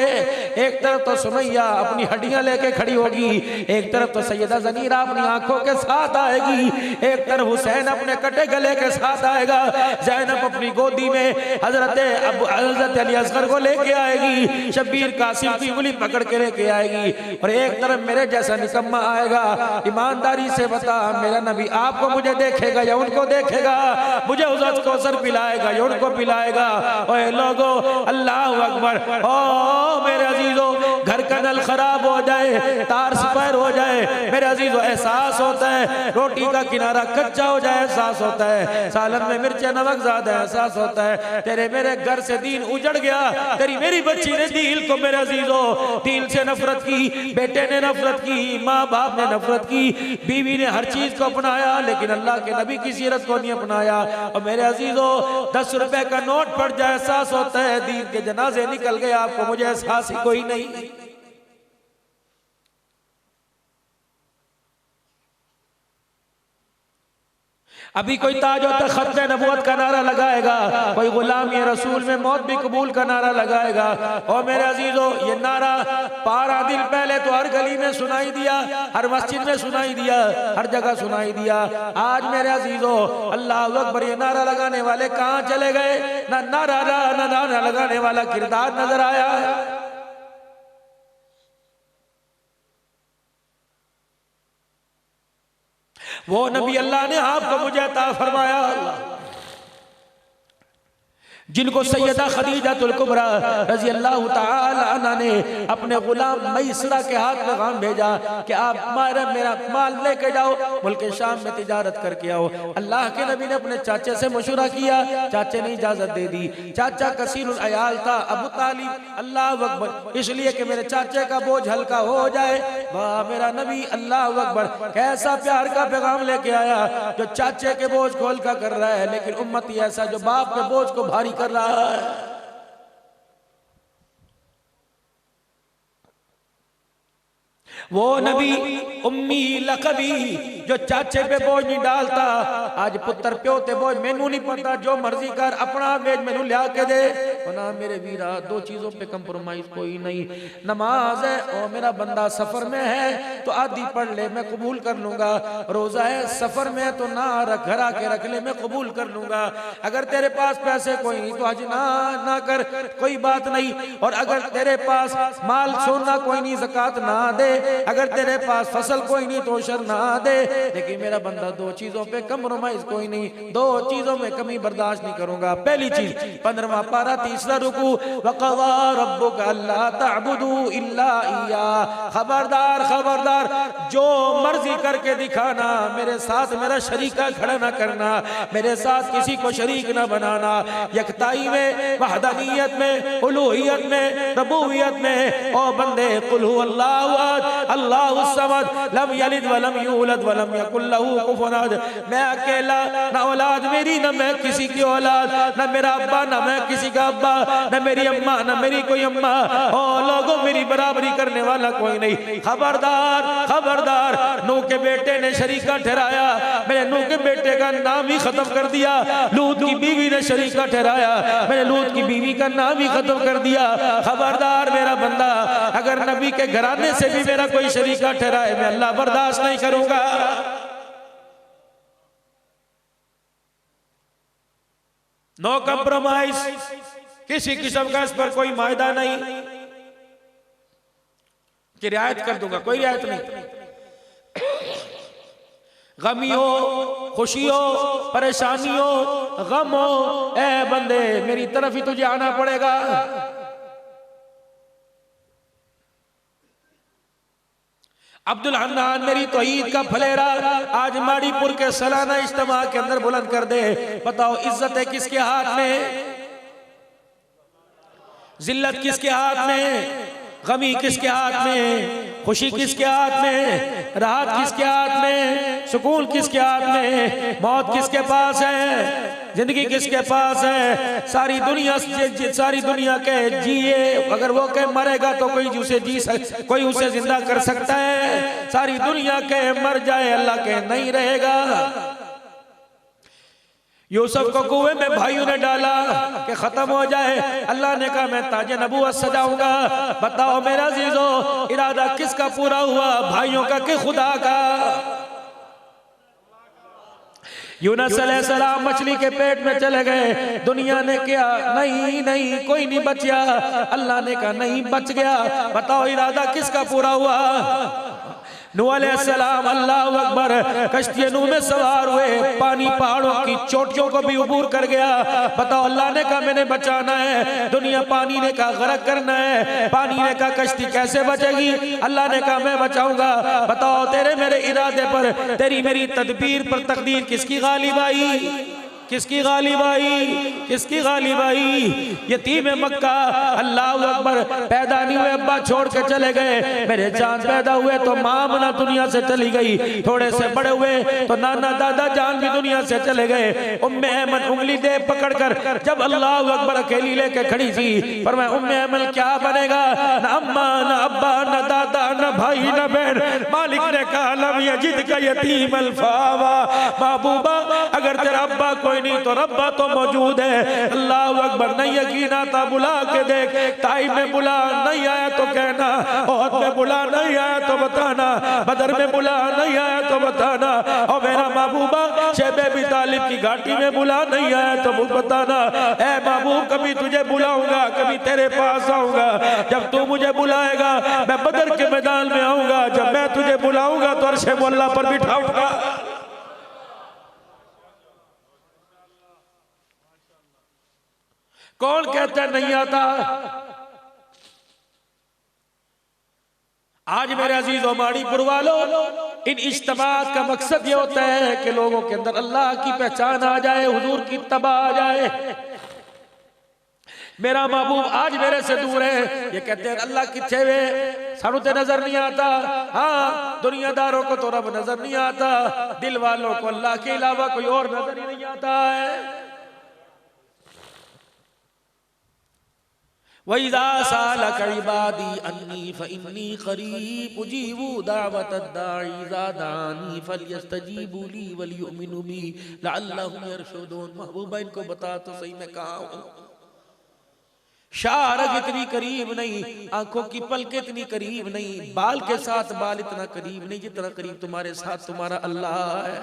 एक तरफ तो सुमैया अपनी हड्डियां लेके खड़ी होगी, एक तरफ तो सैयदा ज़नीरा अपनी आंखों के साथ आएगी, एक तरफ हुसैन अपने कटे गले के साथ आएगा, ज़ैनब अपनी गोदी में हजरत अली असगर को लेके आएगी, शब्बीर कासिम की उंगली पकड़ के लेके आएगी, और एक तरफ मेरे जैसा निकम्मा आएगा। ईमानदारी से बता, मेरा नबी आपको मुझे देखेगा या उनको देखेगा? मुझे हज़रत कौसर पिलाएगा या उनको पिलाएगा? ओए लोगो, अल्लाह अकबर। ओ मेरे अजीजों, घर का नल खराब हो जाए, तार स्पैर हो जाए, मेरे अजीजों एहसास होता है, रोटी का किनारा कच्चा हो जाए एहसास होता है, सालन में मिर्चा नमक ज्यादा एहसास होता है। तेरे मेरे घर से दीन उजड़ गया, तेरी मेरी बच्ची ने दिल को, मेरे अजीजों, दिल से नफरत की, बेटे ने नफरत की, माँ बाप ने नफरत की, बीवी ने हर चीज को अपनाया, लेकिन अल्लाह के नबी की सीरत को नहीं अपनाया। और मेरे अजीजों, 10 रुपए का नोट पड़ जाए एहसास होता है, दीन के जनाजे निकल गए, आपको मुझे एहसास ही कोई नहीं। अभी कोई ताज और तख्त नबूवत का नारा लगाएगा, कोई गुलाम ये रसूल में मौत भी कबूल का नारा लगाएगा। और मेरे अजीजों, ये नारा 12 दिन पहले तो हर गली में सुनाई दिया, हर मस्जिद में सुनाई दिया, हर जगह सुनाई दिया। आज मेरे अजीजों, अल्लाह अकबर, ये नारा लगाने वाले कहाँ चले गए? ना नारा लगाने वाला किरदार नजर आया। वो नबी अल्लाह ने आपको मुझे अता फरमाया, जिनको सैयदा खदीजतुल कुबरा रज़ी अल्लाह तआला अन्हा ने अपने गुलाम मैसरा के हाथ में काम भेजा कि आप मेरा माल लेके जाओ, मुल्क शाम में तिजारत करके आओ। अल्लाह के नबी ने अपने चाचे से मशुरा किया, चाचे ने इजाजत दे दी। चाचा कसीरुल अयाल था, अबू तालिब, अल्लाह अकबर, इसलिए कि मेरे चाचे का बोझ हल्का हो जाए। वाह मेरा नबी, अल्लाह अकबर, कैसा प्यार का पैगाम लेके आया, जो चाचे के बोझ को हल्का कर रहा है, लेकिन उम्मती ऐसा जो बाप के बोझ को भारी कर रहा है। वो नबी उम्मी लकबी, जो चाचे पे बोझ नहीं डालता, आज पुत्र प्यो ते बोझ मैनू नहीं पता, जो मर्जी कर अपना वेज मैनू लिया के दे। ना मेरे वीरा, दो चीजों पे कंप्रोमाइज कोई नहीं। नमाज है और मेरा बंदा सफर में है तो आधी पढ़ ले मैं कबूल कर लूंगा, रोजा है सफर में तो ना रख, घर आके रख ले मैं कबूल कर लूंगा। अगर तेरे पास पैसे कोई नहीं तो आज ना कर, कोई बात नहीं। और अगर तेरे पास माल सोना कोई नहीं, ज़कात ना दे। अगर तेरे पास फसल कोई नहीं तो शर ना दे। लेकिन मेरा बंदा दो चीजों पे कंप्रोमाइज कोई नहीं, दो चीजों में कमी बर्दाश्त नहीं करूंगा। पहली चीज 15वां पारा 3रा रुकू, वक़ज़ा रब्बुका अल्ला तअबुदू इल्ला इय्या। खबरदार खबरदार, जो मर्जी करके दिखाना, मेरे साथ मेरा शरीका खड़ा ना करना, मेरे साथ किसी को शरीक ना बनाना। यकताई में, वहदानियत में, उलूहियत में, रबूबियत में। ओ बंदे, कुल हु अल्लाहु अहद अल्लाहुस समद लम यलिद वलम यूलद वलम यकुल लहू कुफुवन अहद। मैं अकेला, ना औलाद मेरी, ना मैं किसी की औलाद, ना मेरा अब्बा, ना मैं किसी का अब्बा, ना मेरी अम्मा, ना मेरी कोई अम्मा। ओ लोगों, मेरी बराबरी करने वाला कोई नहीं। खबरदार खबरदार, नूह के बेटे ने शरीका ठहराया, मैंने नूह के बेटे का नाम ही खत्म कर दिया। लूत की बीवी ने शरीका ठहराया, मैंने लूत की बीवी का नाम ही खत्म कर दिया। खबरदार मेरा बंदा, अगर नबी के घराने से भी मेरा कोई शरीका ठहराए, मैं अल्लाह बर्दाश्त नहीं करूंगा। नो कंप्रोमाइज, किसी किस्म का इस पर कोई मायदा नहीं कि रियायत कर दूंगा, कोई रियायत नहीं। गमी हो, खुशी हो, परेशानी हो, गम हो, ए बंदे मेरी तरफ ही तुझे आना पड़ेगा। अब्दुल हन्नान मेरी तौहीद का फलेरा आज माड़ीपुर के सालाना इज्तिमा के अंदर बुलंद कर दे। बताओ इज्जत है किसके हाथ में, जिल्लत किसके हाथ में, गमी किसके हाथ में, खुशी किसके हाथ में, राहत किसके हाथ में, सुकून किसके हाथ में, मौत किसके पास है, जिंदगी किसके पास है। सारी दुनिया के जिए, अगर वो कहे मरेगा तो कोई उसे जिंदा कर सकता है। सारी दुनिया के मर जाए, अल्लाह के नहीं रहेगा। यूसुफ को कुएं में भाइयों ने डाला कि खत्म हो जाए, अल्लाह ने कहा मैं ताजे नबूवत सजाऊंगा। बताओ मेरा अजीजो, इरादा किसका पूरा हुआ, भाइयों का कि खुदा का। यूनुस अलैहिस्सलाम मछली के पेट में चले गए, दुनिया ने किया नहीं नहीं कोई नहीं बचा, अल्लाह ने कहा नहीं बच गया। बताओ इरादा किसका पूरा हुआ। नूह अलैहिस्सलाम, अल्लाहु अकबर, कश्ती नूह में सवार हुए, पानी पहाड़ों की चोटियों को भी उबूर कर गया। बताओ अल्लाह ने कहा मैंने बचाना है दुनिया, पानी ने कहा गरक करना है, पानी ने कहा कश्ती कैसे बचेगी, अल्लाह ने कहा मैं बचाऊंगा। बताओ तेरे मेरे इरादे पर, तेरी मेरी तदबीर पर तकदीर किसकी गालिब आई, किसकी गालिब आई, किसकी गालिब आई। यतीम मक्का, अल्लाहु अकबर, पैदा नहीं हुए अब्बा छोड़ के चले गए, मेरे जान पैदा हुए तो माँ मना दुनिया से चली गई, थोड़े से बड़े हुए तो नाना दादा जान भी दुनिया से चले गए। उम्मे ऐमन उंगली दे पकड़कर जब अल्लाहु अकबर अकेली लेके खड़ी थी, पर मैं उम्मे ऐमन क्या बनेगा, ना अम्मा ना अब्बा ना दादा ना भाई ना बहन। मालिक ने कहा लम यजिद का यतीम अल्फावा, महबूबा अगर तेरा अब्बा कोई नहीं तो रब्बा तो मौजूद है। अल्लाह अकबर, नहीं यकीन आता बुला के देख, ताइफ में बुला नहीं आया तो कहना, ओहद में बुला नहीं आया तो बताना, बदर में बुला नहीं आया तो बताना, और मेरा महबूबा शैब अबी तालिब की घाटी में बुला नहीं आया तो बताना। ऐ महबूब कभी तुझे बुलाऊंगा, कभी तेरे पास आऊंगा, जब तू मुझे बुलाएगा मैं बदर के मैदान में आऊंगा, जब मैं तुझे बुलाऊंगा तो अर्श मुअल्ला पर बिठाऊंगा। कौन कहता नहीं आता। आज मेरे अजीजों माड़ीपुर वालों, इन इज्तिमात का मकसद ये होता है कि लोगों के अंदर अल्लाह की पहचान आ जाए, हुजूर की इत्तबा आ जाए। मेरा महबूब आज मेरे से दूर है, ये कहते हैं अल्लाह किथे वे, सानू ते नजर नहीं आता। हाँ, दुनियादारों को तो रब नजर नहीं आता, दिल वालों को अल्लाह के अलावा कोई और नजर ही नहीं आता है। वइज़ा सालक इबादी अन्नी फइन्नी क़रीब उजीबु दावतद दाई इज़ा दानी फलयस्तजीबू ली वलियुमिनु बी लअल्लहुम यरशुदून। महबूबा इनको बता तो सही मैं कहाँ हूँ। शारग इतनी करीब नहीं, आंखों की पलकें इतनी करीब नहीं, बाल के साथ बाल इतना करीब नहीं जितना करीब तुम्हारे साथ तुम्हारा अल्लाह है।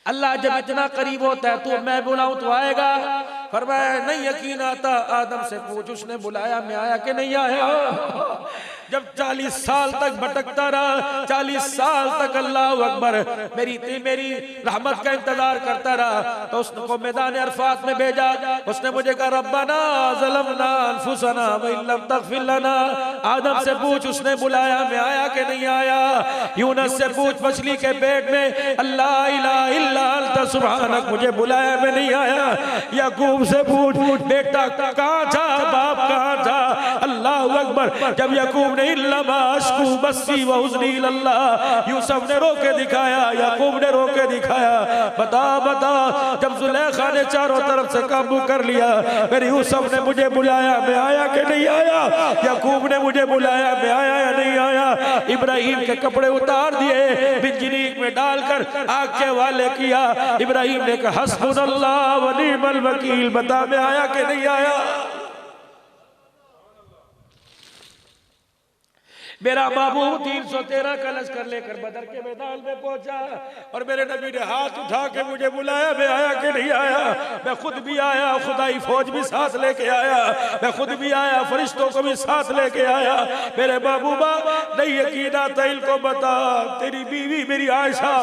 अल्लाह जब इतना करीब होता है तो मैं बुलाऊं तो आएगा? फरमाया नहीं यकीन आता, आदम से पूछ उसने बुलाया, मैं आया कि नहीं आया? जब 40 साल तक भटकता रहा, 40 साल तक अल्लाह अकबर मेरी रहमत का इंतजार करता रहा, तो उसको मैदान अरफात में भेजा। उसने मुझे कहा रब्बना ज़लमना अनफुसना व इन लम तग़फिर लना। आदम से पूछ उसने बुलाया, मैं आया कि नहीं आया? यूनुस से पूछ मछली के पेट में, अल्लाह इलाहा इल्ला अंता सुब्हानक, मुझे बुलाया मैं नहीं आया? याकूब से पूछ बेटा कहाँ था, बाप कहाँ था? अल्लाह अकबर। जब याकूब ने यूसुफ ने रोके दिखाया, याकूब ने रोके दिखाया। बता बता, जब जुलेखा ने चारों तरफ से काबू कर लिया, मेरे यूसुफ ने मुझे बुलाया, मैं आया कि नहीं आया? याकूब ने मुझे बुलाया, मैं आया या नहीं आया? इब्राहिम के कपड़े उतार दिए, बिजलीक में डालकर आग के हवाले किया। इब्राहिम ने कहा हस्बुनल्लाह व निअमल वकील, बता मैं आया कि नहीं आया? मेरा महबूब 313 का लश्कर लेकर बदर के मैदान में पहुंचा और मेरे नबी ने हाथ उठा के मुझे बुलाया, मैं आया कि नहीं आया? मैं खुद भी आया, खुदाई फौज भी साथ लेके आया, मैं खुद भी आया, फरिश्तों को भी साथ लेके आया। मेरे महबूबा नहीं यकीन आता, इनको बता, तेरी बीवी मेरी आयशा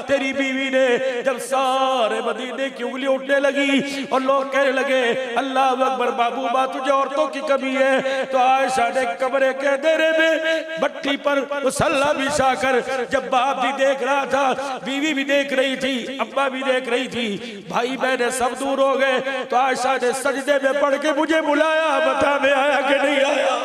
तेरी बीवी ने जब सारे मदीने की उंगली उठने लगी और लोग कहने लगे अल्लाह अकबर, महबूबा तुझे औरतों की कमी है, तो आयशा ने कमरे के में भट्टी पर मुसल्ला बिछा कर, जब बाप भी देख रहा था, बीवी भी देख रही थी, अम्मा भी देख रही थी, भाई बहने सब दूर हो गए, तो आयशा ने सजदे में पढ़ के मुझे बुलाया, बता मैं आया कि नहीं आया?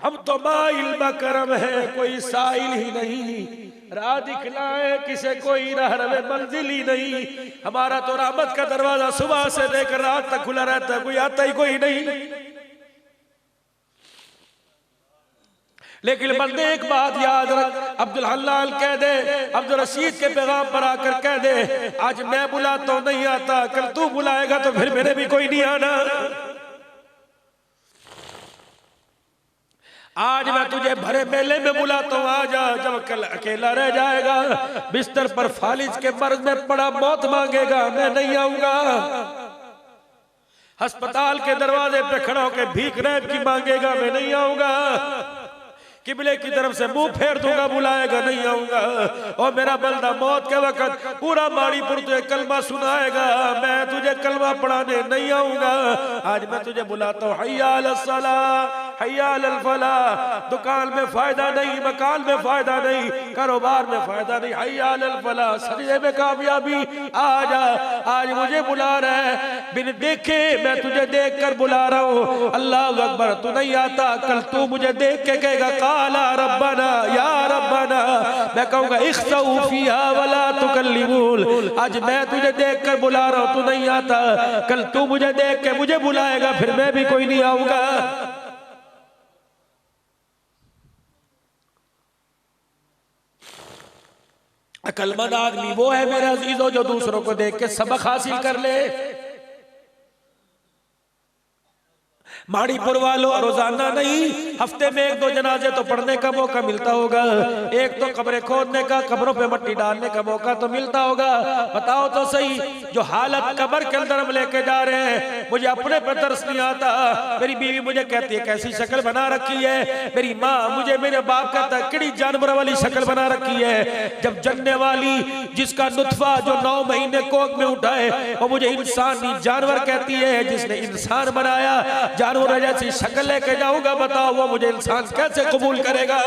हम तो माइल बकरम है, कोई साइल ही नहीं, राह दिखलाए किसे कोई रहरवे मंजिल ही नहीं। हमारा तो रहमत का दरवाजा सुबह से लेकर रात तक खुला रहता है, कोई आता ही कोई नहीं। लेकिन बंदे एक बात याद रख, अब्दुल हल्लाल कह दे, अब्दुल रशीद के पैगाम पर आकर कह दे, आज मैं बुलाता हूं नहीं आता, कल तू बुलाएगा तो फिर मेरे भी कोई नहीं आना। आज मैं तुझे भरे मेले में बुलाता हूँ, आ जा, जब कल अकेला रह जाएगा, बिस्तर पर फालिज के मर्ज में पड़ा मौत मांगेगा, मैं नहीं आऊंगा। अस्पताल के दरवाजे पे खड़ा होकर भीख रैब की मांगेगा, मैं नहीं आऊंगा। किबले की तरफ से मुंह फेर दूंगा, बुलाएगा नहीं आऊंगा। और मेरा बंदा मौत के वक्त पूरा माड़ीपुर तुझे कलमा सुनाएगा, मैं तुझे कलमा पढ़ाने नहीं आऊंगा। आज मैं तुझे बुलाता हूँ, हय्या अलस सलाह हय्या अलल फलाह। दुकान में फायदा नहीं, मकान में फायदा नहीं, कारोबार में फायदा नहीं, हय्या अलल फलाह, सजदे में कामयाबी। आजा, आज मुझे बुला रहा है, बिन देखे मैं तुझे देख कर बुला रहा हूँ। अल्लाह अकबर, तू नहीं आता, कल तू मुझे देख के कहेगा काला रब्बना या रब्बना, मैं कहूँगा इख्सऊ फीहा वला तुकल्लिमून। आज मैं तुझे देख कर बुला रहा हूँ, तू नहीं आता, कल तू मुझे देख के मुझे बुलाएगा, फिर मैं भी कोई नहीं आऊंगा। अकलमंद आदमी वो है मेरे अजीजों जो दूसरों को देख के सबक हासिल कर ले। माड़ीपुर वालों, रोजाना नहीं, हफ्ते में 1-2 जनाजे तो पढ़ने का मौका मिलता होगा, एक तो कब्रें खोदने का, कब्रों पे मिट्टी डालने का मौका तो मिलता होगा। बताओ तो सही, जो हालत कब्र के अंदर हम लेके जा रहे हैं, मुझे अपने पर तरस नहीं आता। मेरी बीवी मुझे कहती है कैसी शक्ल बना रखी है, मेरी माँ मुझे, मेरे बाप कहता है किड़ी जानवर वाली शक्ल बना रखी है। जब जन्ने वाली जिसका नुत्फा जो 9 महीने कोख में उठाए, वो मुझे इंसान नहीं जानवर कहती है, जिसने इंसान बनाया जानवर जैसी शक्ल लेके जाऊंगा, बताओ वो मुझे इंसान कैसे कबूल करेगा?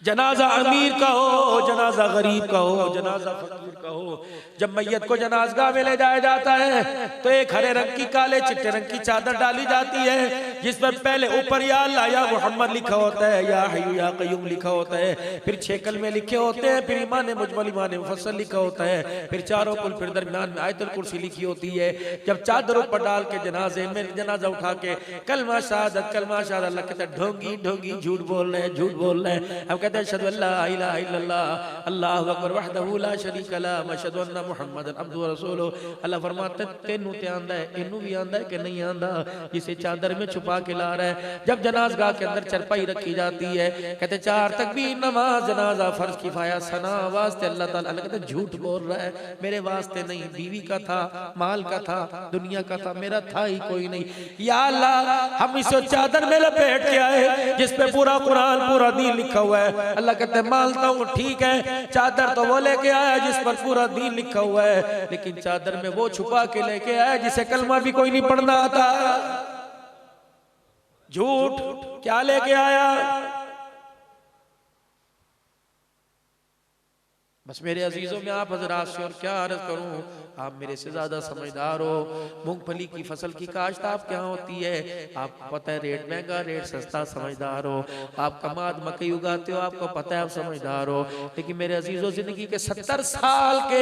जनाजा अमीर का हो, जनाजा गरीब का हो, जनाजा फकीर का हो, जब मैयत को जनाजगाह में ले जाया जाता है तो एक हरे रंग की काले चिट्टे रंग की चादर डाली जाती है, जिस पर पहले ऊपर या अल्लाह या मोहम्मद लिखा होता है, या हय्यू या क़य्यूम लिखा होता है, फिर 6 कलमे लिखे होते हैं, फिर ईमान मुजमल ईमान मुफस्सल लिखा होता है, फिर चारों कुल, फिर दरमियान में आयतुल कुर्सी लिखी होती है। जब चादर ऊपर डाल के जनाजे में जनाजा उठा के कलमा शहादत अल्लाह कहते हैं ढोंगी ढोंगी झूठ बोल रहे हैं, झूठ बोल रहे हैं। हम कहते हैं अशहदु अल्ला इलाहा इल्लल्लाह अल्लाहु अकबर वहदहु ला शरीका ला व अशहदु अन्ना मुहम्मदन अब्दुहु व रसूलुहु। अल्लाह फरमाते हैं तेनू ते आंदा है, इनू भी आंदा है कि नहीं आंदा, जिसे चादर में छुपा के ला रहा है। जब जनाजगाह के अंदर चरपाई रखी जाती है, कहते 4 तकबीर नमाज जनाजा फर्ज किफाया सना वास्ते अल्लाह ताला। अल्लाह कहते झूठ बोल रहा है, मेरे वास्ते नहीं, बीवी का था, माल का था, दुनिया का था, मेरा था ही कोई नहीं। या अल्लाह हम इस चादर में लपेट के आए जिस पे पूरा कुरान पूरा दीन लिखा हुआ है। अल्लाह कहते हैं मानता हूँ ठीक है, चादर तो वो लेके आया जिस पर पूरा दीन लिखा हुआ है, लेकिन चादर में वो छुपा के लेके आया जिसे कलमा भी कोई नहीं पढ़ना आता। झूठ क्या लेके आया? बस मेरे अजीजों में आप हजरात से और क्या अर्ज करूं, आप मेरे से ज्यादा समझदार हो। मूंगफली की फसल की काश्त आप क्या होती है आपको पता है, रेट महंगा रेट सस्ता, समझदार हो। आप कमाद मकई उगाते हो, आपको पता है, आप समझदार हो। लेकिन मेरे अजीजों जिंदगी के 70 साल के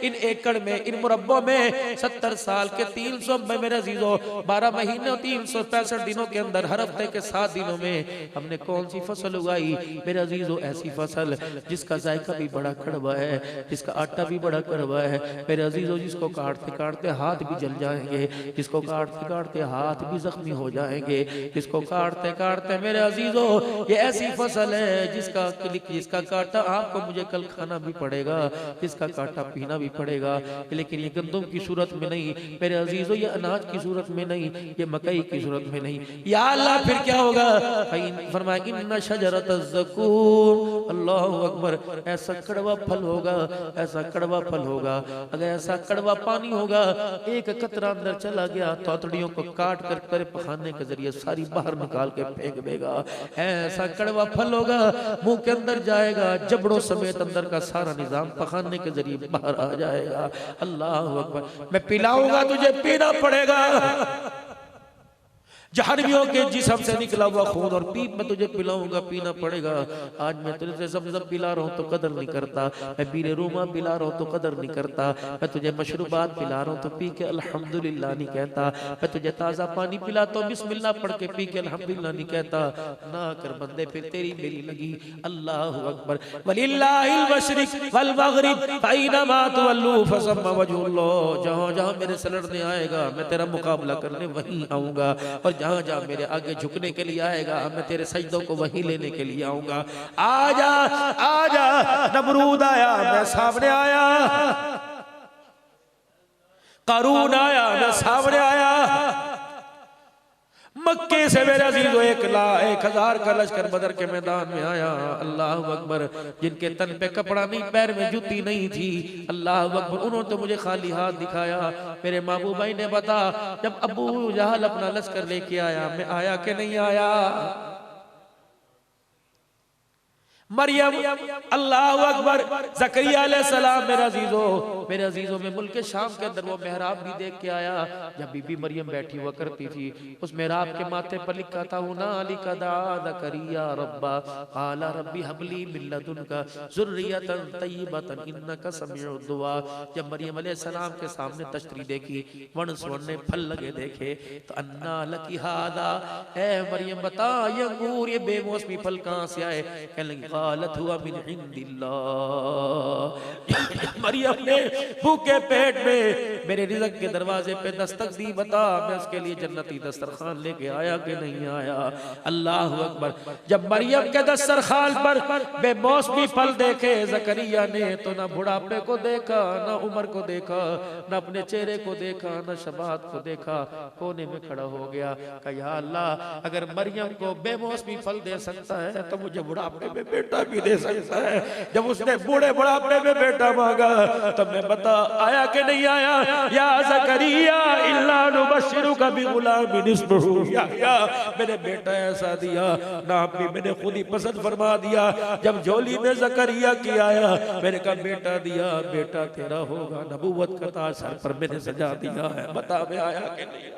इन एकड़ में, इन मुरब्बों में 70 साल के 300 में मेरे अजीजों 12 महीने और 365 दिनों के अंदर हर हफ्ते के 7 दिनों में हमने कौन सी फसल उगाई मेरे अजीजों? ऐसी फसल जिसका जायका भी बड़ा कड़वा है, जिसका आटा भी बड़ा कड़वा है मेरे अजीजों, जिसको काटते काटते हाथ भी जल जाएंगे, जिसको काटते काटते हाथ भी जख्मी हो जाएंगे, जिसको काटते काटते मेरे अजीजों ये ऐसी फसल है जिसका काटा आपको मुझे कल खाना भी पड़ेगा, जिसका काटा पीना भी पड़ेगा। लेकिन ये गंदम की सूरत में नहीं मेरे अजीजों, ये अनाज की सूरत में नहीं, ये मकई की सूरत में नहीं। या अल्लाह फिर क्या होगा? फरमाया इन्ना शजरतज़ ज़क़ूम, अल्लाहु अकबर, ऐसा कड़वा फल होगा, ऐसा कड़वा फल होगा, अगर ऐसा कड़वा पानी होगा, एक कतरा अंदर चला गया तोतड़ियों को काट कर तेरे पखाने के जरिए सारी बाहर निकाल के फेंक देगा। ऐसा कड़वा फल होगा, मुंह के अंदर जाएगा, जबड़ों समेत अंदर का सारा निजाम पखाने के जरिए बाहर आ जाएगा। अल्लाह अकबर, मैं पिलाऊंगा तुझे पीना पड़ेगा। जहन्नमियों के जिस्म से निकला हुआ खून और पीप में तुझे पिलाऊंगा, पीना पड़ेगा। आज मैं तुझे ज़मज़म पिला रहा हूँ तो कदर नहीं करता, मैं बीरे रूमा पिला रहा हूँ तो कदर नहीं करता, मैं तुझे मशरूबात पिला रहा हूँ तो पी के अल्हम्दुलिल्लाह नहीं कहता, मैं तुझे ताज़ा पानी पिलाता हूँ बिस्मिल्लाह पढ़ के पी के अल्हम्दुलिल्लाह नहीं कहता। ना कर बंदे फिर तेरी मेरी लगी। अल्लाहु अकबर, वलिल्लाहिल मशरिक वल मगरिब फैनमा तुवल्लू फसम्मा वजहुल्लाह। जहाँ जहाँ मेरे से लड़ने आएगा मैं तेरा मुकाबला करने वहीं आऊँगा, और जहाँ जहाँ मेरे आगे झुकने के लिए आएगा मैं तेरे सजदों को वहीं लेने के लिए आऊंगा। आजा आजा, नमरूद आया मैं सामने आया, कारून आया मैं सामने आया, मक्के से मेरे अजीजों 1,1000 का लश्कर बदर के मैदान में आया। अल्लाह अकबर, जिनके तन पे कपड़ा नहीं, पैर में जूती नहीं थी, अल्लाह अकबर, उन्होंने तो मुझे खाली हाथ दिखाया। मेरे महबूब भाई ने बता जब अबू जहल अपना लश्कर लेके आया, मैं आया कि नहीं आया? मरियम, अल्लाह अकबर, ज़करिया अलैहिस्सलाम, मेरे अजीजों में मुल्क शाम के अंदर वो मेहराब भी देख के आया। जब बीबी मरियम बैठी हुआ करती थी, उस मेहराब के माथे पर लिखा था हुनालिका दा ज़करिया रब्बा क़ाला रब्बी हबली मिन लदुनका ज़ुर्रियतन तय्यिबतन इन्नका समीउद दुआ। जब मरियम अलैहिस्सलाम के सामने तश्तरी देखी, वन सुवर्ण फल लगे देखे, तो अन्ना लकी हादा, ए मरियम बता ये अंगूर ये बेमौसमी फल कहाँ से आए? कहने लगी क़ालत हुआ मिन इंदिल्लाह। मरियम ने भूखे पेट में मेरे रिज़्क़ के दरवाजे पे दस्तक दी, बता मैं उसके लिए जन्नती दस्तरखान लेके आया कि नहीं आया? अल्लाह अकबर, जब मरियम के दस्तरखान पर बेमौसमी फल देखे ज़करिया ने, तो ना बुढ़ापे को देखा, ना उम्र को देखा, ना अपने चेहरे को देखा, ना शबात को देखा, कोने में खड़ा हो गया। कहा या अल्लाह, अगर मरियम को बेमौसमी फल दे सकता है तो मुझे बुढ़ापे में बेटा भी दे सकता है। जब उसने बूढ़े बुढ़ापे में बेटा मांगा तब मैं बता आया कि नहीं आया, या ज़करिया इल्ला नुबश्शिरुका बिगुलामिन इस्मुहु यहया, मैंने बेटा ऐसा दिया, नाम भी मैंने खुद ही पसंद फरमा दिया। जब झोली में ज़करिया की आया मैंने कहा बेटा दिया, बेटा तेरा होगा, नबूवत का ताज सर पर मैंने सजा दिया है, बता मैं आया कि नहीं।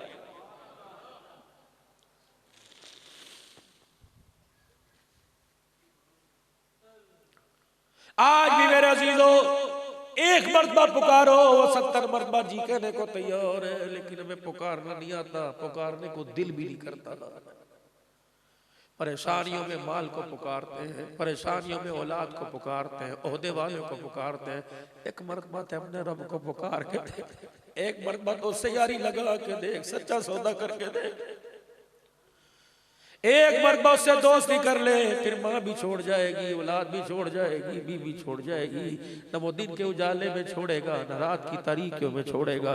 आज भी मेरे अजीजों एक मर्तबा पुकारो वो 70 मर्तबा जी कहने को तैयार है, लेकिन हमें पुकारना नहीं आता, पुकारने को दिल भी नहीं करता। परेशानियों में माल को पुकारते हैं, परेशानियों में औलाद को पुकारते हैं, ओहदे वालों को पुकारते हैं। एक मर्तबा तो अपने रब को पुकार के देख, एक मर्तबा तो उससे यारी लगा के देख, सच्चा सौदा करके देख। एक मर्तबा उससे दोस्ती कर ले, फिर माँ भी छोड़ जाएगी, औलाद भी छोड़ जाएगी, बीवी छोड़ जाएगी, न वो दिन के उजाले में छोड़ेगा न रात की तारीकियों में छोड़ेगा।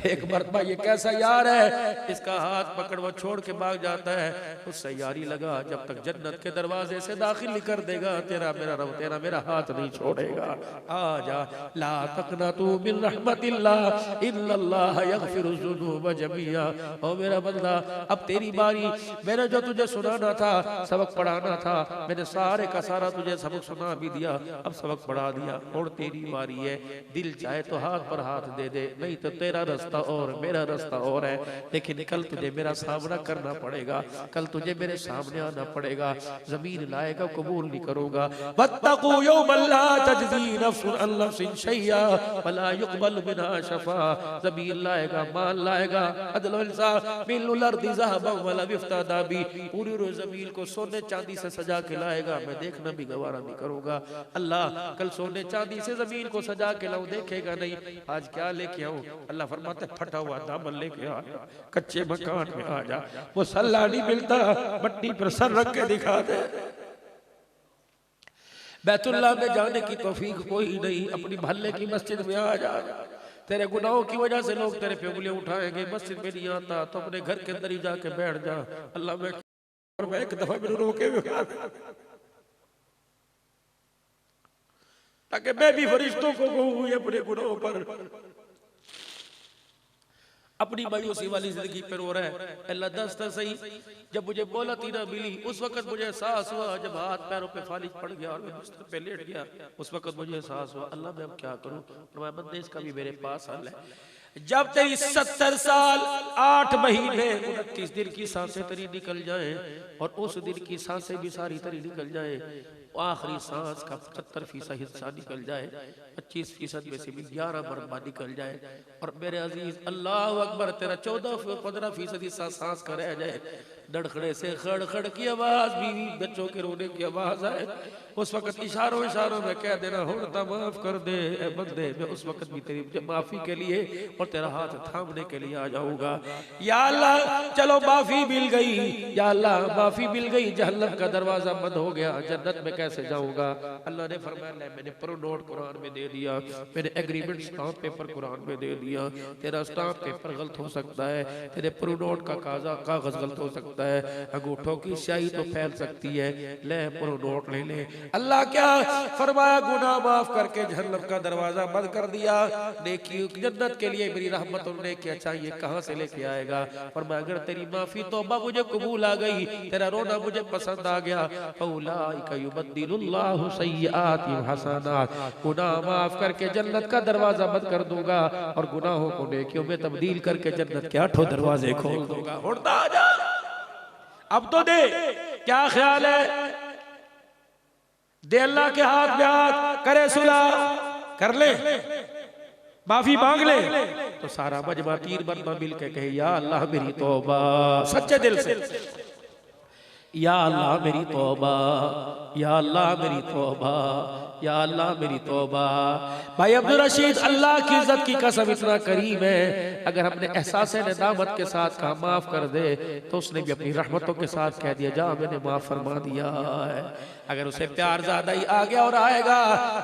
एक मर्तबा ये कैसा यार है, इसका हाथ पकड़ वो छोड़ के भाग जाता है, उससे यारी लगा, जब तक जन्नत के दरवाजे से दाखिल नहीं कर देगा तेरा मेरा रब तेरा मेरा हाथ नहीं छोड़ेगा। आजा ला तक़नतू मिन रहमतिल्लाह इन्नल्लाह यग़फिरु ज़ुनूब जमीआ। ओ मेरा बंदा अब तेरी बारी, मैंने जो तुझे सुनाना था, सबक पढ़ाना था, मैंने सारे का सारा तुझे सबक सुना भी दिया, अब सबक पढ़ा दिया, और तेरी बारी है। दिल चाहे तो हाथ पर हाथ दे दे, नहीं तो तेरा रास्ता और मेरा रास्ता और है, लेकिन कल तुझे मेरा सामना करना पड़ेगा, कल तुझे मेरे सामने आना पड़ेगा। जमीन लाएगा कबूल नहीं करूंगा। वत्तकू यौमन ला तजज़ी नफ्सुन अन नफ्सिन शैया वला युक़बल मिन्हा शफ़ा। जमीन लाएगा, माल लाएगा, अदल व इंसाफ मिलुल अर्दि ज़हबन वला इफ्तदा बी, पूरी रोज जमीन को सोने चांदी से सजा के लाएगा, मैं देखना भी गवारा नहीं करूंगा। अल्लाह कल सोने चांदी से जमीन को सजा के लाऊं, देखेगा नहीं आज क्या लेके आऊं। अल्लाह फरमाते फटा हुआ दामन लेके आ, कच्चे मकान में आ जा, वो सल्ला नहीं मिलता, मट्टी पर सर रख के दिखा दे। बैतुल्लाह में जाने की तौफीक कोई नहीं, अपनी भल्ले की मस्जिद में आ जा। तेरे गुनाहों की वजह से लोग तेरे पे उंगलियां उठाएंगे, मस्जिद में नहीं आता तो अपने घर के अंदर ही जाके बैठ जा। अल्लाह मैं एक दफा मेरे रोके हुए ताकि मैं भी फरिश्तों को कहूँ अपने गुनाहों पर। अपनी मायूसी वाली जिंदगी पे रो रहा है, अल्लाह दस्ता सही। जब मुझे मोहलत ही ना मिली उस वक्त मुझे एहसास हुआ, जब हाथ पैरों पे फालिज पड़ गया और मैं बिस्तर पे लेट गया, उस वक्त मुझे एहसास हुआ अल्लाह मैं अब क्या करूं। फरमाया बंदे इसका भी मेरे पास हल है। जब तेरी 70 साल 8 महीने 29 दिन की सांसें तेरी निकल जाए और उस दिन की सांसें भी सारी तेरी निकल जाए, आखिरी सांस का 75% हिस्सा निकल जाए, 25% में से भी 11 मरतबा निकल जाए, और मेरे अजीज अल्लाह अकबर तेरा 14-15% हिस्सा सांस का रह जाए, धड़खड़े से खड़ की आवाज, बीवी बच्चों के रोने की आवाज आए, उस वक्त इशारों में कह देना होता माफ कर दे ए बंदे, मैं उस वक्त भी तेरी माफी के लिए और तेरा हाथ थामने के लिए आ जाऊंगा। या अल्लाह चलो माफी मिल गई, या अल्लाह माफी मिल गई, जहन्नम का दरवाजा बंद हो गया, जन्नत में कैसे जाऊंगा। अल्लाह ने फरमाया मैंने प्रो नोट कुरान में दे दिया, मैंने एग्रीमेंट स्टाम्प पेपर कुरान में दे दिया। तेरा स्टाम्प पेपर गलत हो सकता है, तेरे प्रो नोट का कागज गलत हो सकता है, अंगूठों की स्याही तो फैल सकती है, ले प्रो नोट ले ले। अल्लाह क्या फरमाया, गुनाह माफ करके जहन्नम का दरवाजा बंद कर दिया। नेकी जन्नत के लिए मेरी रहमत और नेकी चाहिए, कहां से लेके आएगा। फरमाया अगर तेरी माफी तौबा मुझे कबूल आ गई, तेरा रोना मुझे पसंद आ गया, फौलाइका युबद्दिलुल्लाहु सय्यिआतिहिम हसनात, गुनाह माफ करके जन्नत का दरवाजा बंद कर दूंगा और गुनाहों को नेकियों में तब्दील करके जन्नत के 8 दरवाजे खोल दूंगा। उड़ता जा, अब तो दे, क्या ख्याल है, दे अल्लाह के हाथ में हाथ, करे सुलह कर ले, माफी मांग ले, तो सारा मजमा 3 मरतबा मिल के कहे या अल्लाह मेरी तौबा, सच्चे दिल से, या अल्लाह मेरी तौबा, या अल्लाह मेरी तौबा, या अल्लाह मेरी तौबा। भाई अब्दुल रशीद अल्लाह की इज्जत की कसम इतना करीम है, अगर हमने एहसास नदामत के साथ कहा माफ कर दे, तो उसने भी अपनी रहमतों के साथ कह दिया जा मैंने माफ फरमा दिया है। अगर उसे प्यार ज्यादा ही आ गया और आएगा,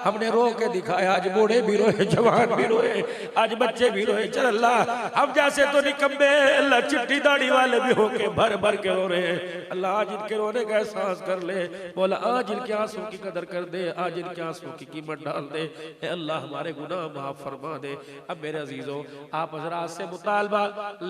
हमने रो के दिखाया, आज बूढ़े भी रोए, जवान भी रोए, आज बच्चे भी रोए, चल अल्लाह हम जैसे तो निकम्मे, अल्लाह चिट्ठी दाढ़ी वाले भी होके भर भर के रो रहे हैं, अल्लाह आज इनके रोने का एहसास कर ले, मौला आज इनके आंसू की कदर कर दे, आज इनके आंसू की कीमत डाल दे। ए अल्लाह हमारे गुनाह माफ फरमा दे। अब मेरे अजीजों, आप हजरात से मुतालबा,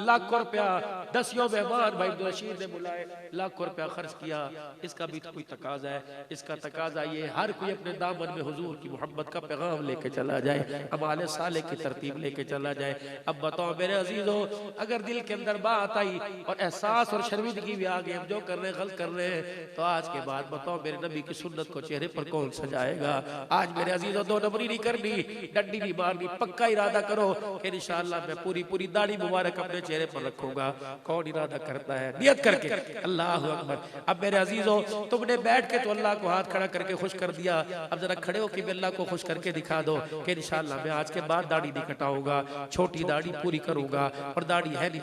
लाखों रुपया 10 मेहमान भाई अब्दुल रशीद ने बुलाए, लाखों रुपया खर्च किया, इसका भी तो कोई तकाजा है। इसका तकाजा ये हर कोई अपने दामन में हुजूर की मोहब्बत का पैगाम लेके चला जाए, अमाले साले की तरतीब लेके चला जाए। अब बताओ मेरे अजीजों, अगर दिल के अंदर बात आई और एहसास और शर्मिंदगी भी आ गई, हम जो कर रहे हैं गलत कर रहे हैं, तो आज के बाद बताओ मेरे नबी की सुन्नत को चेहरे पर कौन सजाएगा। आज मेरे अजीजों, 2 नंबरी नहीं करनी, डंडी नहीं मारनी, पक्का इरादा करो कि इंशाअल्लाह मैं पूरी दाढ़ी मुबारक अपने चेहरे पर रखूंगा। कौन इरादा करता है नियत करके? अल्लाह अकबर। अब मेरे अजीजों, तुमने बैठ के तो अल्लाह को हाथ खड़ा करके खुश कर दिया, अब जरा खड़े हो कि अल्लाह को खुश करके दिखा दो कि इंशाअल्लाह मैं आज के बाद दाढ़ी नहीं कटाऊंगा, छोटी दाढ़ी पूरी करूंगा। और दाढ़ी है नहीं,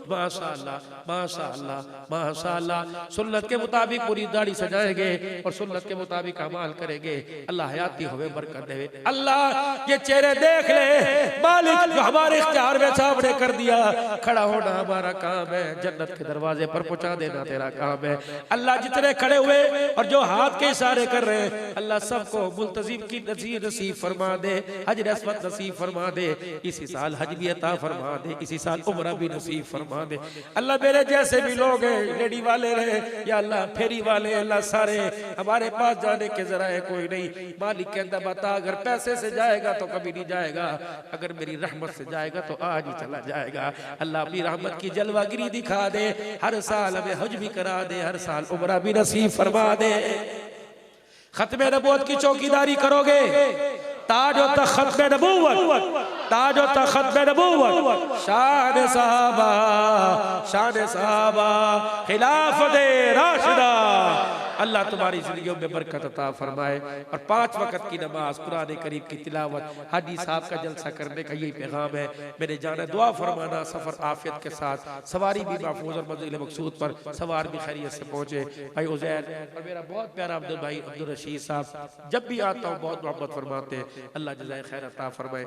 माशाअल्लाह माशाअल्लाह माशाअल्लाह। सुन्नत के मुताबिक पूरी दाढ़ी सजाएंगे और सुन्नत के मुताबिक अमाल करेंगे। अल्लाह हयाती होवे, बरकत दे। अल्लाह ये चेहरे देख ले मालिक, जो हमारे इख्तियार में सामने कर दिया। खड़ा होना हमारा काम है, जन्नत के दरवाजे पर पहुंचा देना तेरा काम है। अल्लाह जितने खड़े हुए और जो हाथ के इशारे कर रहे हैं, अल्लाह सबको मुल्तजिम की नसीब फरमा दे, हज रस्मत नसीब फरमा दे, इसी साल हज भी अता फरमा दे, इसी साल उम्रा भी नसीब फरमा दे। अल्लाह मेरे जैसे भी लोग हैं, लेडी वाले रहे या अल्लाह फेरी वाले, अल्लाह सारे हमारे पास जाने के जराए कोई नहीं। मालिक के अंदर बता, अगर पैसे से जाएगा तो कभी नहीं जाएगा, अगर मेरी रहमत से जाएगा तो आज ही चला जाएगा। अल्लाह अपनी रहमत की जलवागिरी दिखा दे, हर साल हमें हज भी करा दे, हर साल उम्रा भी नसीब फरमा दे। खत्मे नबूवत की चौकीदारी करोगे, ताज और तख्त में नबूवत, ताज और तख्त में नबूवत, शान साहबा खिलाफत राशिदा। अल्लाह तुम्हारी जिंदगियों में बरकत अता फरमाए। और 5 वक्त की नमाज, कुरान करीम की तिलावत, हाजी साहब का जलसा करने का यही पैगाम है। मेरे जाने दुआ फरमाना, सफर आफियत के साथ, सवारी भी महफूज और मंजिल मकसूद पर सवार भी खैरियत से पहुंचे। भाई उजैर और मेरा बहुत प्यारा अब्दुल भाई अब्दुल रशीद साहब, जब भी आता हूँ बहुत मोहब्बत फरमाते हैं। अल्लाह जज़ाए खैर अता फरमाए।